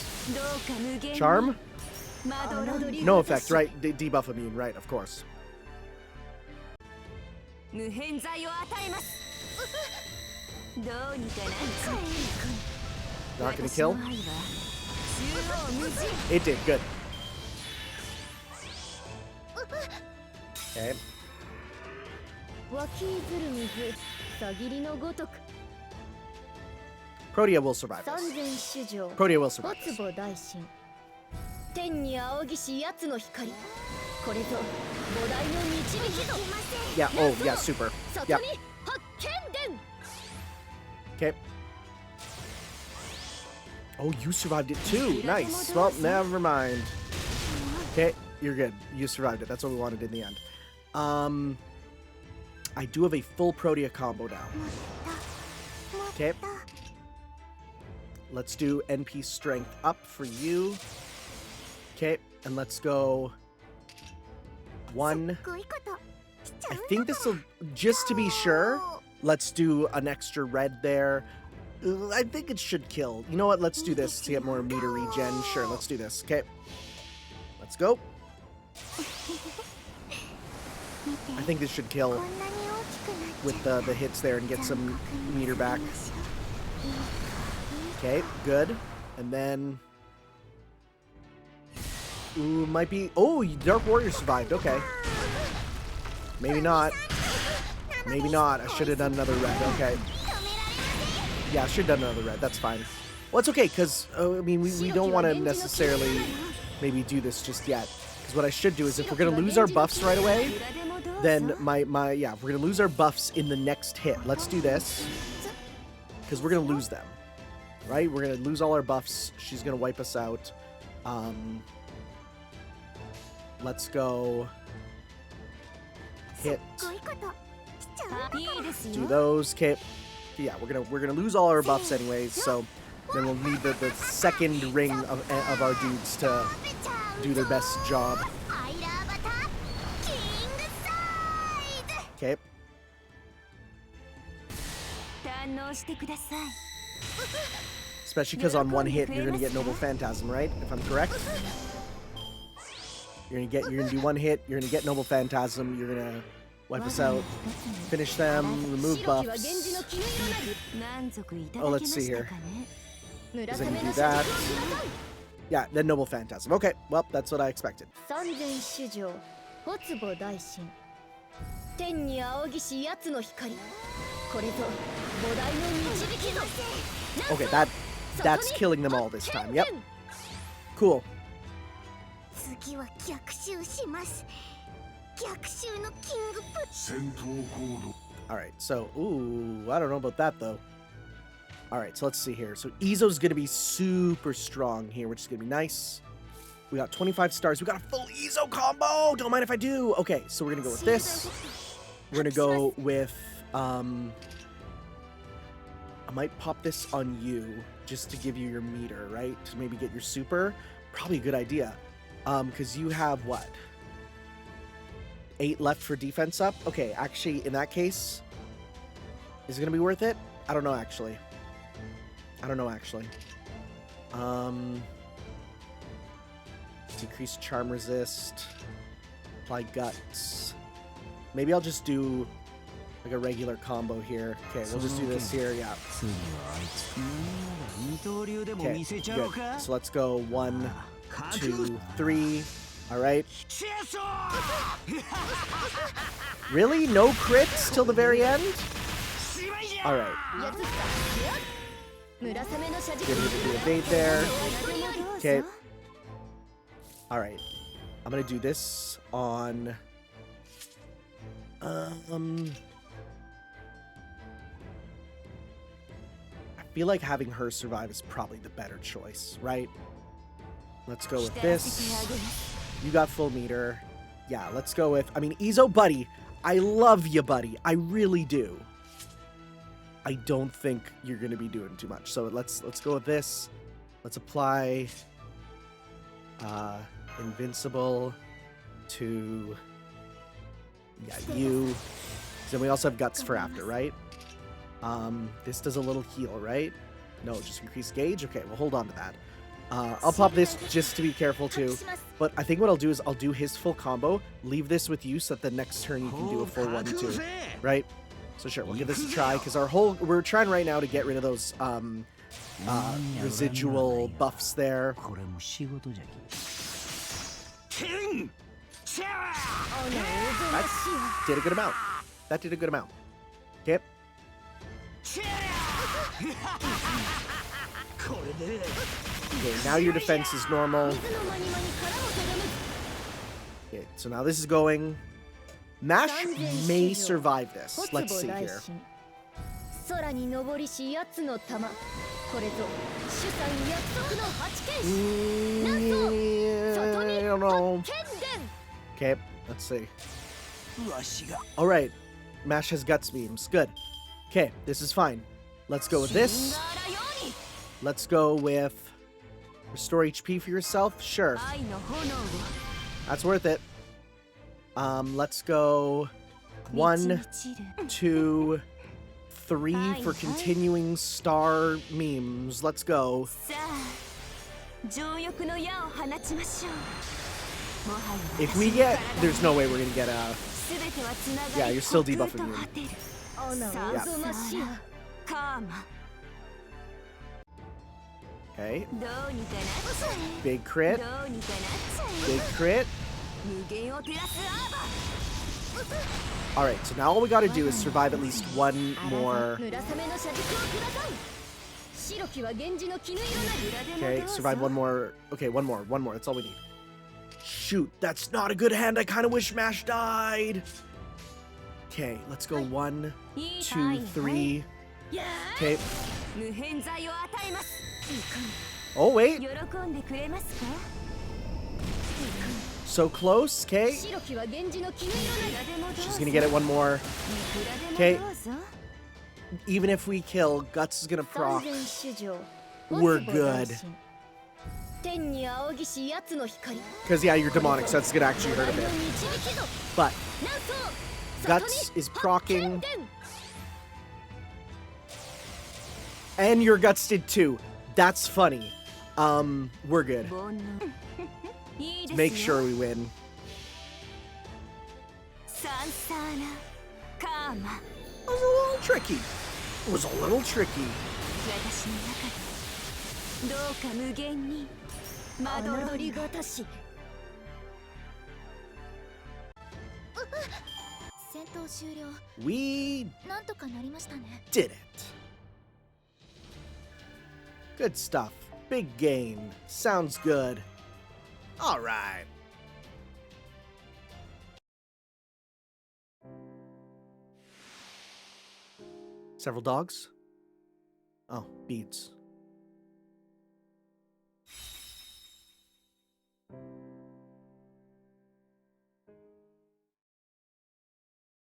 Charm? No effect, right? Debuff immune, right, of course. Not gonna kill? It did, good. Okay. Protea will survive this. Protea will survive this. Yeah, oh, yeah, super. Yeah. Okay. Oh, you survived it too. Nice. Well, never mind. Okay, you're good. You survived it. That's what we wanted in the end. I do have a full Protea combo now. Okay. Let's do NP strength up for you. Okay, and let's go 1. I think this will, just to be sure, let's do an extra red there. I think it should kill. You know what? Let's do this to get more meter regen. Sure, let's do this. Okay. Let's go. I think this should kill with the hits there and get some meter back. Okay, good. And then... Ooh, might be... Oh, Dark Warrior survived. Okay. Maybe not. Maybe not. I should have done another red. Okay. Yeah, I should have done another red. That's fine. Well, it's okay, because, I mean, we don't want to necessarily maybe do this just yet. Because what I should do is, if we're going to lose our buffs right away, then yeah, if we're going to lose our buffs in the next hit, let's do this. Because we're going to lose them. Right? We're going to lose all our buffs. She's going to wipe us out. Let's go hit. Do those. Okay. Yeah, we're gonna lose all our buffs anyways, so then we'll need the second ring of our dudes to do their best job. Okay. Especially because on one hit you're gonna get Noble Phantasm, right? If I'm correct. You're gonna do one hit, you're gonna get Noble Phantasm, you're gonna wipe us out, finish them, remove buffs. Oh, let's see here. Is I can do that. Yeah, then Noble Phantasm. Okay, well, that's what I expected. Okay, that's killing them all this time. Yep. Cool. All right, so, ooh, I don't know about that, though. All right, so let's see here. So Izo's going to be super strong here, which is going to be nice. We got 25 stars. We got a full Izo combo. Don't mind if I do. Okay, so we're going to go with this. We're going to go with, I might pop this on you just to give you your meter, right? To maybe get your super. Probably a good idea. Because you have, what? 8 left for defense up? Okay, actually, in that case, is it going to be worth it? I don't know, actually. Decrease charm resist. Apply guts. Maybe I'll just do like a regular combo here. Okay, we'll just do this here, yeah. Okay, good. So let's go 1, 2, 3. Alright. Really? No crits till the very end? Alright. Give me the evade there. Okay. Alright. I'm gonna do this on... I feel like having her survive is probably the better choice, right? Let's go with this. You got full meter. Yeah, let's go with... I mean, Izo, buddy. I love you, buddy. I really do. I don't think you're going to be doing too much. So let's go with this. Let's apply Invincible to you. Then we also have Guts for after, right? This does a little heal, right? No, just increase gauge? Okay, we'll hold on to that. I'll pop this just to be careful too. But I think what I'll do is I'll do his full combo, leave this with you so that the next turn you can do a full 1-2, right? So sure, we'll give this a try because we're trying right now to get rid of those residual buffs there. That did a good amount. Okay. Okay, now your defense is normal. Okay, so now this is going. Mash may survive this. Let's see here. I don't know. Okay, let's see. Alright. Mash has guts memes. Good. Okay, this is fine. Let's go with this. Let's go with restore HP for yourself. Sure. That's worth it. Let's go 1, 2, 3 for continuing star memes. Let's go. If we get... There's no way we're gonna get a... Yeah, you're still debuffing me. Yeah. Okay. Big crit. Big crit. Alright, so now all we gotta do is survive at least one more. Okay, survive one more. Okay, one more. That's all we need. Shoot, that's not a good hand. I kind of wish Mash died. Okay, let's go 1, 2, 3. Okay. Oh, wait. So close, okay. She's gonna get it one more. Okay. Even if we kill, Guts is gonna proc. We're good. Because, yeah, you're demonic, so that's gonna actually hurt a bit. But Guts is proccing. And your Guts did too. That's funny. We're good. Make sure we win. It was a little tricky. We did it. Good stuff. Big gain. Sounds good. All right. Several dogs? Oh, beads.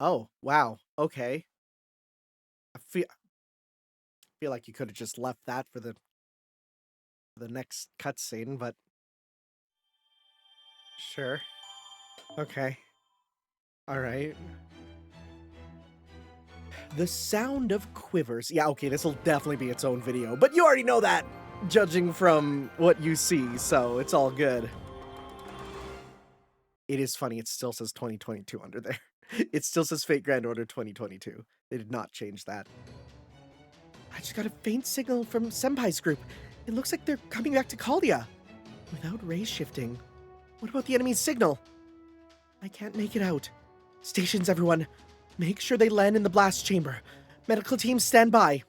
Oh, wow. Okay. I feel like you could have just left that for the next cutscene, but sure. Okay. All right. The sound of quivers. Yeah, okay, this will definitely be its own video, but you already know that, judging from what you see, so it's all good. It is funny, it still says 2022 under there. It still says Fate Grand Order 2022. They did not change that. I just got a faint signal from Senpai's group. It looks like they're coming back to Caldia. Without ray shifting. What about the enemy's signal? I can't make it out. Stations, everyone. Make sure they land in the blast chamber. Medical teams, stand by.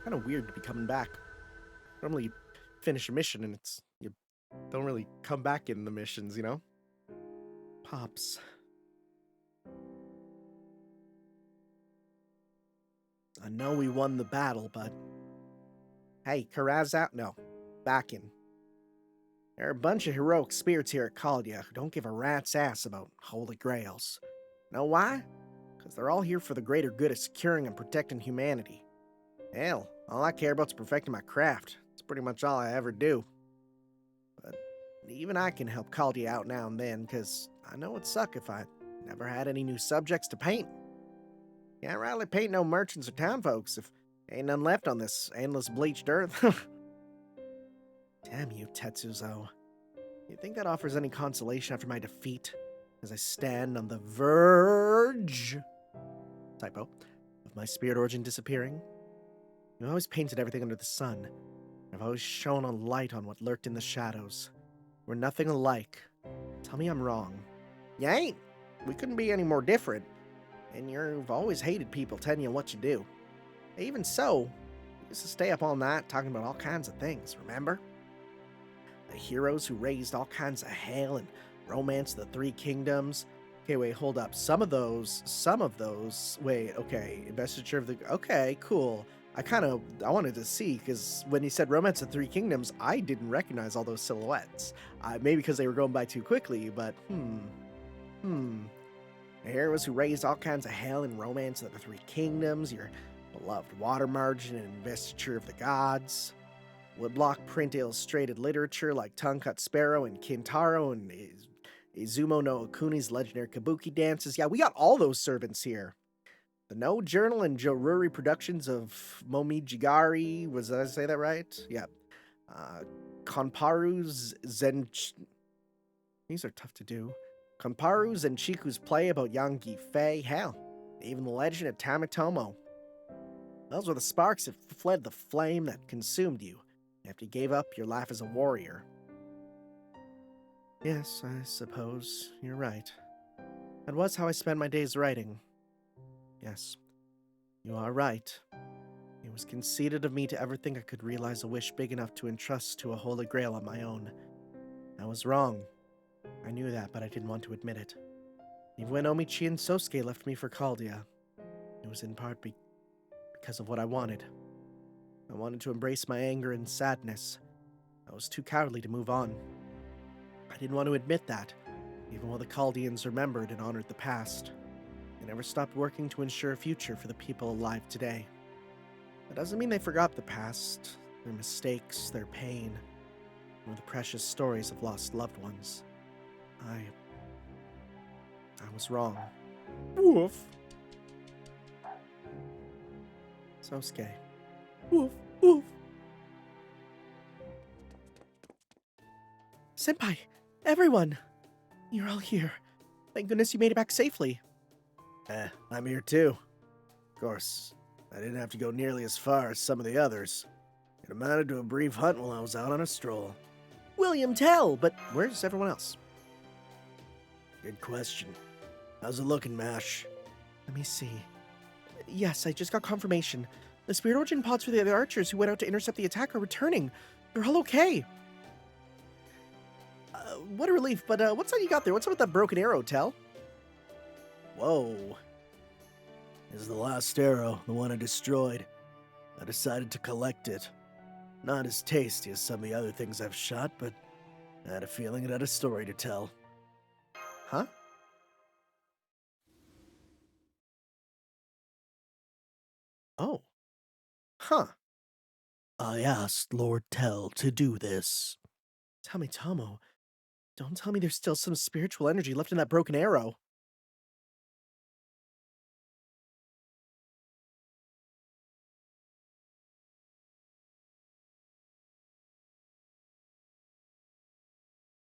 Kind of weird to be coming back. Normally you finish a mission and you don't really come back in the missions, you know? Pops. I know we won the battle, but hey, Karaz out? No. Back in. There are a bunch of heroic spirits here at Caldia who don't give a rat's ass about holy grails. Know why? Because they're all here for the greater good of securing and protecting humanity. Hell, all I care about is perfecting my craft. It's pretty much all I ever do. But even I can help Caldia out now and then, because I know it'd suck if I never had any new subjects to paint. Can't rightly paint no merchants or town folks if ain't none left on this endless bleached earth. Damn you, Tetsuzo. You think that offers any consolation after my defeat, as I stand on the verge, typo, of my spirit origin disappearing? You always painted everything under the sun. I've always shone a light on what lurked in the shadows. We're nothing alike. Tell me I'm wrong. You ain't. We couldn't be any more different. And you've always hated people telling you what you do. Even so, you used to stay up all night talking about all kinds of things, remember? The heroes who raised all kinds of hell and romanced the Three Kingdoms. Okay, wait, hold up. Some of those, wait, okay, investiture of the, okay, cool. I wanted to see, because when he said Romance of Three Kingdoms, I didn't recognize all those silhouettes. Maybe because they were going by too quickly, but, The heroes who raised all kinds of hell and romance of the Three Kingdoms, your beloved Water Margin and Investiture of the Gods, woodblock print illustrated literature like Tongue Cut Sparrow and Kintaro and Izumo no Okuni's legendary kabuki dances. Yeah, we got all those servants here. The No Journal and Joruri productions of Momijigari, did I say that right? Yeah. Konparu's these are tough to do. Konparu's and Chiku's play about Yangi Fei, hell, even the legend of Tamitomo. Those were the sparks that fled the flame that consumed you after you gave up your life as a warrior. Yes, I suppose you're right. That was how I spent my days writing. Yes, you are right. It was conceited of me to ever think I could realize a wish big enough to entrust to a holy grail on my own. I was wrong. I knew that, but I didn't want to admit it. Even when Omichi and Sosuke left me for Caldia, it was in part because of what I wanted. I wanted to embrace my anger and sadness. I was too cowardly to move on. I didn't want to admit that, even while the Chaldeans remembered and honored the past. They never stopped working to ensure a future for the people alive today. That doesn't mean they forgot the past, their mistakes, their pain, or the precious stories of lost loved ones. I was wrong. Woof. Sosuke. Woof, woof. Senpai, everyone! You're all here. Thank goodness you made it back safely. I'm here too. Of course, I didn't have to go nearly as far as some of the others. It amounted to a brief hunt while I was out on a stroll. William Tell, but where's everyone else? Good question. How's it looking, Mash? Let me see. Yes, I just got confirmation. The Spirit Origin pods for the other archers who went out to intercept the attack are returning. They're all okay. What a relief, but what's that you got there? What's up with that broken arrow, Tell? Whoa. This is the last arrow, the one I destroyed. I decided to collect it. Not as tasty as some of the other things I've shot, but I had a feeling it had a story to tell. Huh? Oh. Huh. I asked Lord Tell to do this. Tamitomo, don't tell me there's still some spiritual energy left in that broken arrow.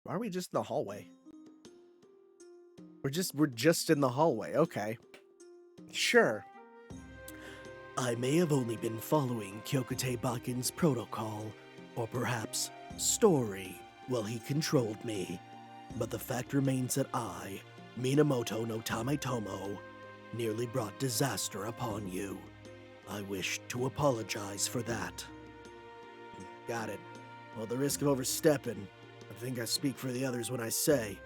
Why are we just in the hallway? We're just in the hallway, okay. Sure. I may have only been following Kyokute Bakin's protocol, or perhaps story, while he controlled me. But the fact remains that I, Minamoto no Tamitomo, nearly brought disaster upon you. I wish to apologize for that. Got it. Well, at the risk of overstepping, I think I speak for the others when I say,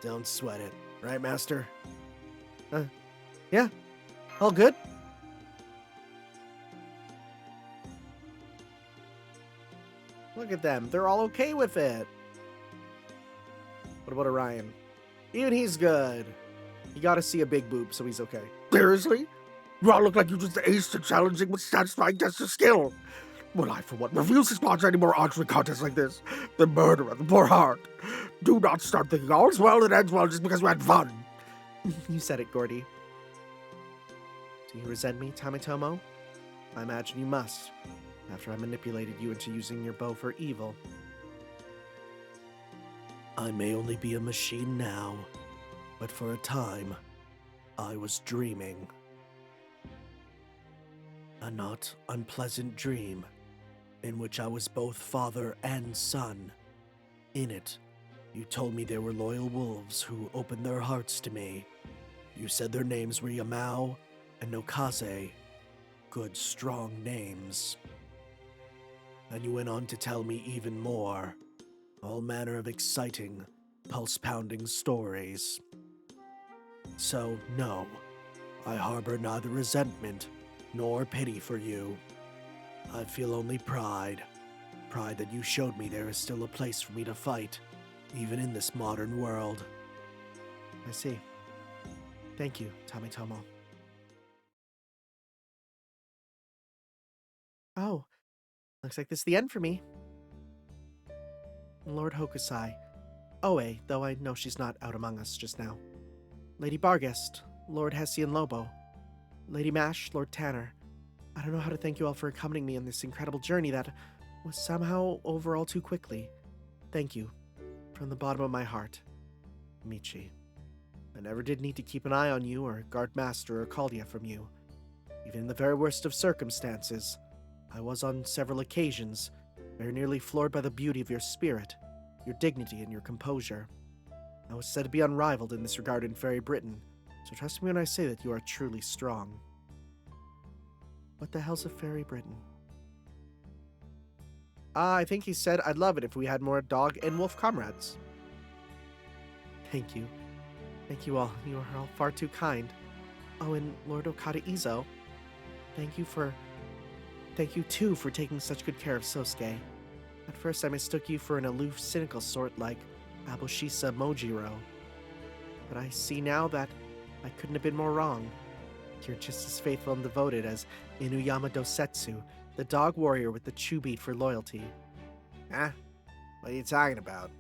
don't sweat it. Right, Master? Yeah. All good? Look at them. They're all okay with it. What about Orion? Even he's good. You gotta see a big boob, so he's okay. Seriously? You all look like you just aced the challenging with satisfying test of skill. Well, I, for one, refuse to sponsor any more archery contests like this. The murderer, the poor heart. Do not start thinking all's well that ends well just because we had fun. You said it, Gordy. Do you resent me, Tamitomo? I imagine you must, after I manipulated you into using your bow for evil. I may only be a machine now, but for a time, I was dreaming. A not unpleasant dream, in which I was both father and son. In it, you told me there were loyal wolves who opened their hearts to me. You said their names were Yamao and Nokaze. Good, strong names. And you went on to tell me even more. All manner of exciting, pulse-pounding stories. So, no, I harbor neither resentment nor pity for you. I feel only pride. Pride that you showed me there is still a place for me to fight, even in this modern world. I see. Thank you, Tamitomo. Oh, looks like this is the end for me. Lord Hokusai. Oe, though I know she's not out among us just now. Lady Barghest, Lord Hessian Lobo, Lady Mash, Lord Tanner. I don't know how to thank you all for accompanying me on this incredible journey that was somehow over all too quickly. Thank you, from the bottom of my heart. Michi. I never did need to keep an eye on you or guard Master or Caldia from you. Even in the very worst of circumstances, I was on several occasions very nearly floored by the beauty of your spirit, your dignity, and your composure. I was said to be unrivaled in this regard in Fairy Britain, so trust me when I say that you are truly strong. What the hell's a Fairy Britain? I think he said I'd love it if we had more dog and wolf comrades. Thank you. Thank you all. You are all far too kind. Oh, and Lord Okada Izo, thank you too for taking such good care of Sosuke. At first I mistook you for an aloof, cynical sort like Aboshisa Mojiro. But I see now that I couldn't have been more wrong. You're just as faithful and devoted as Inuyama Dosetsu, the dog warrior with the chew beat for loyalty. Huh? What are you talking about?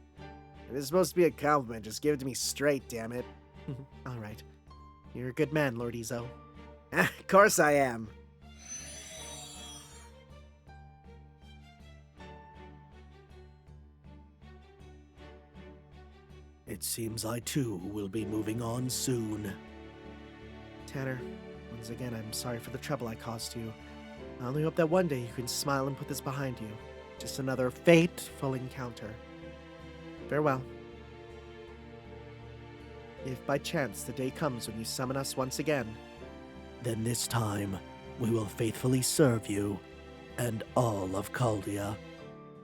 If it's supposed to be a compliment, just give it to me straight, damn it. Alright. You're a good man, Lord Izo. Of course I am. It seems I too will be moving on soon. Tanner, once again, I'm sorry for the trouble I caused you. I only hope that one day you can smile and put this behind you. Just another fateful encounter. Farewell. If by chance the day comes when you summon us once again, Then this time, we will faithfully serve you and all of Caldia.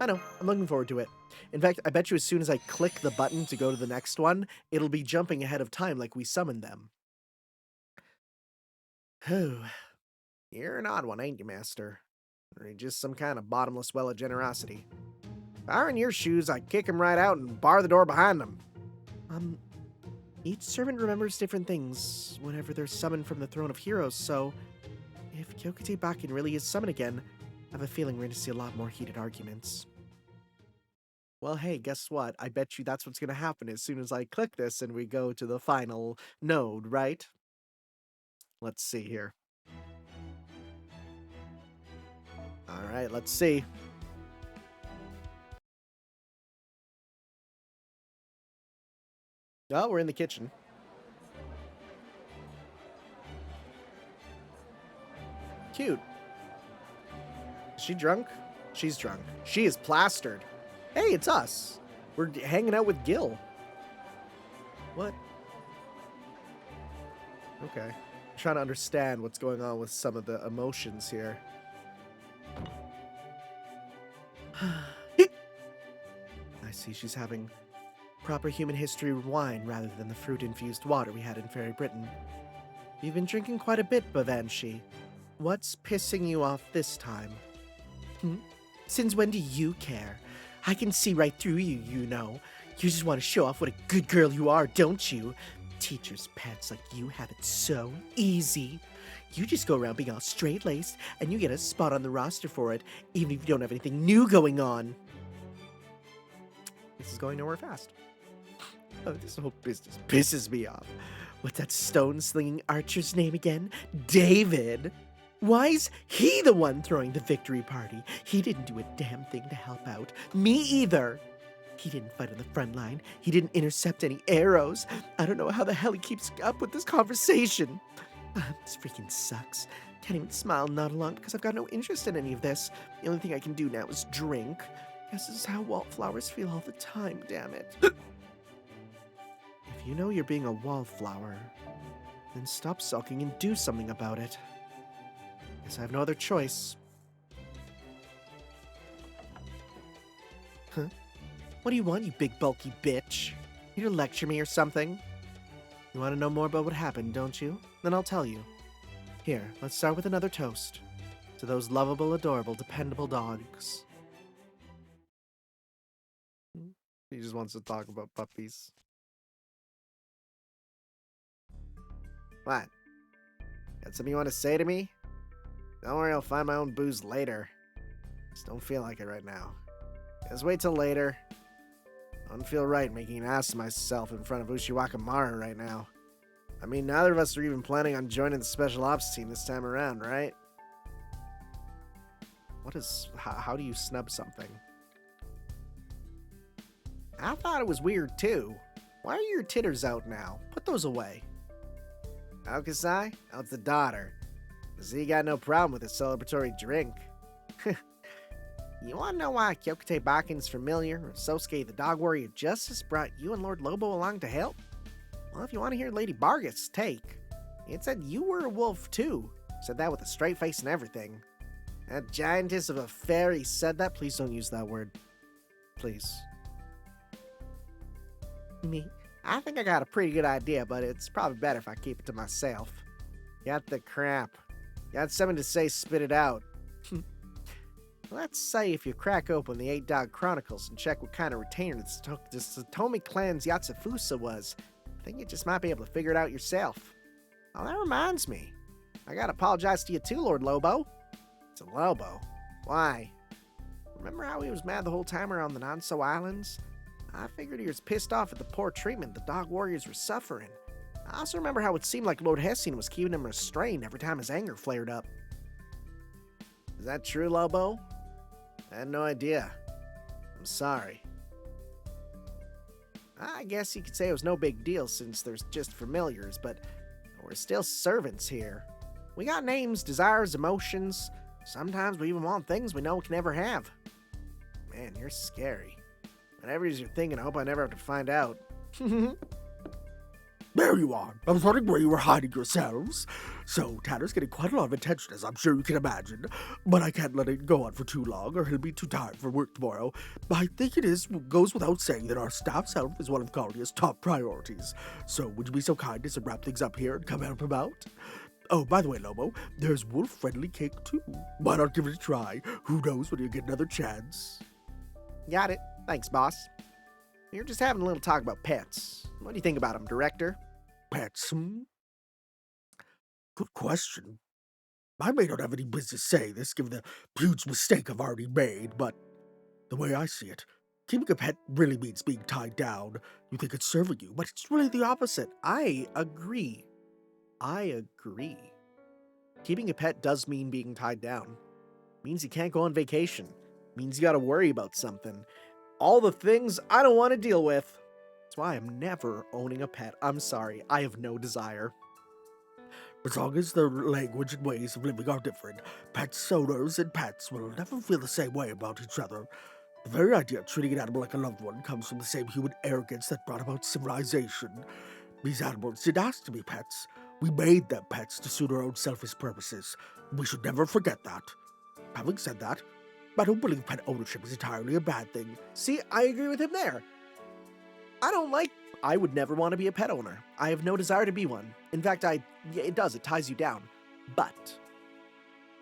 I know, I'm looking forward to it. In fact, I bet you as soon as I click the button to go to the next one, it'll be jumping ahead of time like we summoned them. Whew. You're an odd one, ain't you, Master? Or you just some kind of bottomless well of generosity? If I were in your shoes, I'd kick him right out and bar the door behind him. Each servant remembers different things whenever they're summoned from the Throne of Heroes, so if Kyokute Bakken really is summoned again, I have a feeling we're going to see a lot more heated arguments. Well, hey, guess what? I bet you that's what's going to happen as soon as I click this and we go to the final node, right? Let's see here. All right, let's see. Oh, we're in the kitchen. Cute. Is she drunk? She's drunk. She is plastered. Hey, it's us. We're hanging out with Gil. What? Okay. I'm trying to understand what's going on with some of the emotions here. I see she's having proper human history wine rather than the fruit-infused water we had in Fairy Britain. You've been drinking quite a bit, Bavanshi. What's pissing you off this time? Since when do you care? I can see right through you, you know. You just want to show off what a good girl you are, don't you? Teachers' pets like you have it so easy. You just go around being all straight-laced, and you get a spot on the roster for it, even if you don't have anything new going on. This is going nowhere fast. Oh, this whole business pisses me off. What's that stone-slinging archer's name again? David! Why's he the one throwing the victory party? He didn't do a damn thing to help out. Me either. He didn't fight on the front line. He didn't intercept any arrows. I don't know how the hell he keeps up with this conversation. This freaking sucks. Can't even smile and nod along because I've got no interest in any of this. The only thing I can do now is drink. Guess this is how wallflowers feel all the time, damn it. If you know you're being a wallflower, then stop sulking and do something about it. Guess I have no other choice. Huh? What do you want, you big bulky bitch? You to lecture me or something? You want to know more about what happened, don't you? Then I'll tell you. Here, let's start with another toast. To those lovable, adorable, dependable dogs. He just wants to talk about puppies. What? Got something you want to say to me? Don't worry, I'll find my own booze later. Just don't feel like it right now. Just wait till later. I don't feel right making an ass of myself in front of Ushiwaka right now. I mean, neither of us are even planning on joining the special ops team this time around, right? What is... How do you snub something? I thought it was weird, too. Why are your titters out now? Put those away. Aokasai? Oh, it's the daughter. Z got no problem with a celebratory drink. You want to know why Kyokute Bakken's familiar, or Sosuke the Dog Warrior Justice brought you and Lord Lobo along to help? Well, if you want to hear Lady Bargast's take, it said you were a wolf too. Said that with a straight face and everything. That giantess of a fairy said that. Please don't use that word. Please. Me? I think I got a pretty good idea, but it's probably better if I keep it to myself. Got the crap. Got something to say, spit it out. Let's say if you crack open the 8 Dog Chronicles and check what kind of retainer the Satomi clan's Yatsufusa was, I think you just might be able to figure it out yourself. Oh, that reminds me. I gotta apologize to you too, Lord Lobo. To Lobo? Why? Remember how he was mad the whole time around the Nanso Islands? I figured he was pissed off at the poor treatment the dog warriors were suffering. I also remember how it seemed like Lord Hessian was keeping him restrained every time his anger flared up. Is that true, Lobo? I had no idea. I'm sorry. I guess you could say it was no big deal since there's just familiars, but we're still servants here. We got names, desires, emotions. Sometimes we even want things we know we can never have. Man, you're scary. Whatever it is you're thinking, I hope I never have to find out. There you are. I was wondering where you were hiding yourselves. So, Tanner's getting quite a lot of attention, as I'm sure you can imagine. But I can't let it go on for too long, or he'll be too tired for work tomorrow. I think goes without saying that our staff's health is one of Guardia's top priorities. So, would you be so kind as to wrap things up here and come help him out? Oh, by the way, Lobo, there's wolf-friendly cake too. Why not give it a try? Who knows when you get another chance? Got it. Thanks, boss. You're just having a little talk about pets. What do you think about them, director? Pets, Good question. I may not have any business saying this, given the huge mistake I've already made, but the way I see it, keeping a pet really means being tied down. You think it's serving you, but it's really the opposite. I agree. Keeping a pet does mean being tied down. Means you can't go on vacation. Means you gotta worry about something. All the things I don't want to deal with. That's why I'm never owning a pet. I'm sorry, I have no desire. As long as their language and ways of living are different, pets owners and pets will never feel the same way about each other. The very idea of treating an animal like a loved one comes from the same human arrogance that brought about civilization. These animals didn't ask to be pets. We made them pets to suit our own selfish purposes. We should never forget that. Having said that, I don't believe pet ownership is entirely a bad thing. See, I agree with him there. I would never want to be a pet owner. I have no desire to be one. In fact, it ties you down. But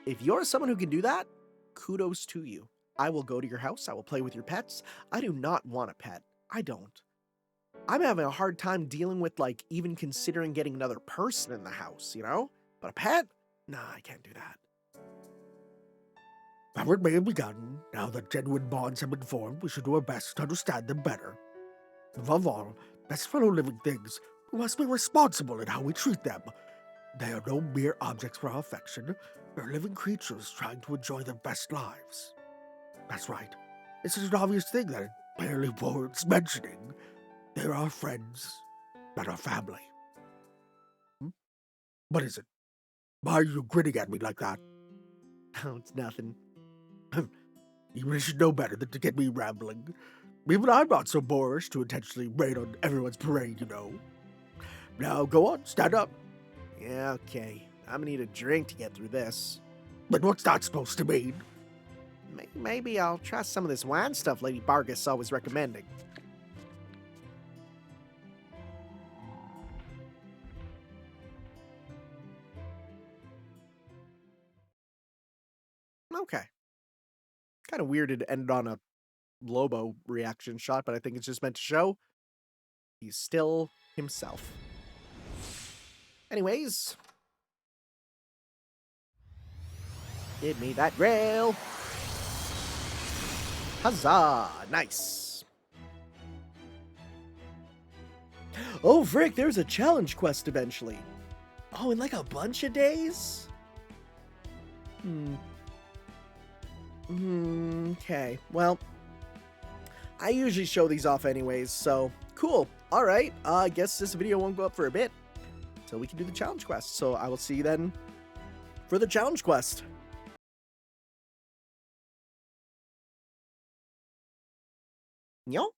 if you're someone who can do that, kudos to you. I will go to your house. I will play with your pets. I do not want a pet. I don't. I'm having a hard time dealing with, even considering getting another person in the house, you know? But a pet? Nah, I can't do that. However it may have begun, now that genuine bonds have been formed, we should do our best to understand them better. Above all, as fellow living things, we must be responsible in how we treat them. They are no mere objects for our affection. They're living creatures trying to enjoy their best lives. That's right. It's such an obvious thing that it barely warrants mentioning. They're our friends, not our family. What is it? Why are you grinning at me like that? Oh, it's nothing. You really should know better than to get me rambling. Even I'm not so boorish to intentionally rain on everyone's parade, you know. Now, go on, stand up. Yeah, okay. I'm gonna need a drink to get through this. But what's that supposed to mean? Maybe I'll try some of this wine stuff Lady Vargas was recommending. Okay. Kind of weird to end on a Lobo reaction shot, but I think it's just meant to show he's still himself. Anyways. Give me that rail. Huzzah! Nice. Oh, frick, there's a challenge quest eventually. Oh, in a bunch of days? Okay, well, I usually show these off anyways, so cool. All right, I guess this video won't go up for a bit until we can do the challenge quest. So I will see you then for the challenge quest. Yo.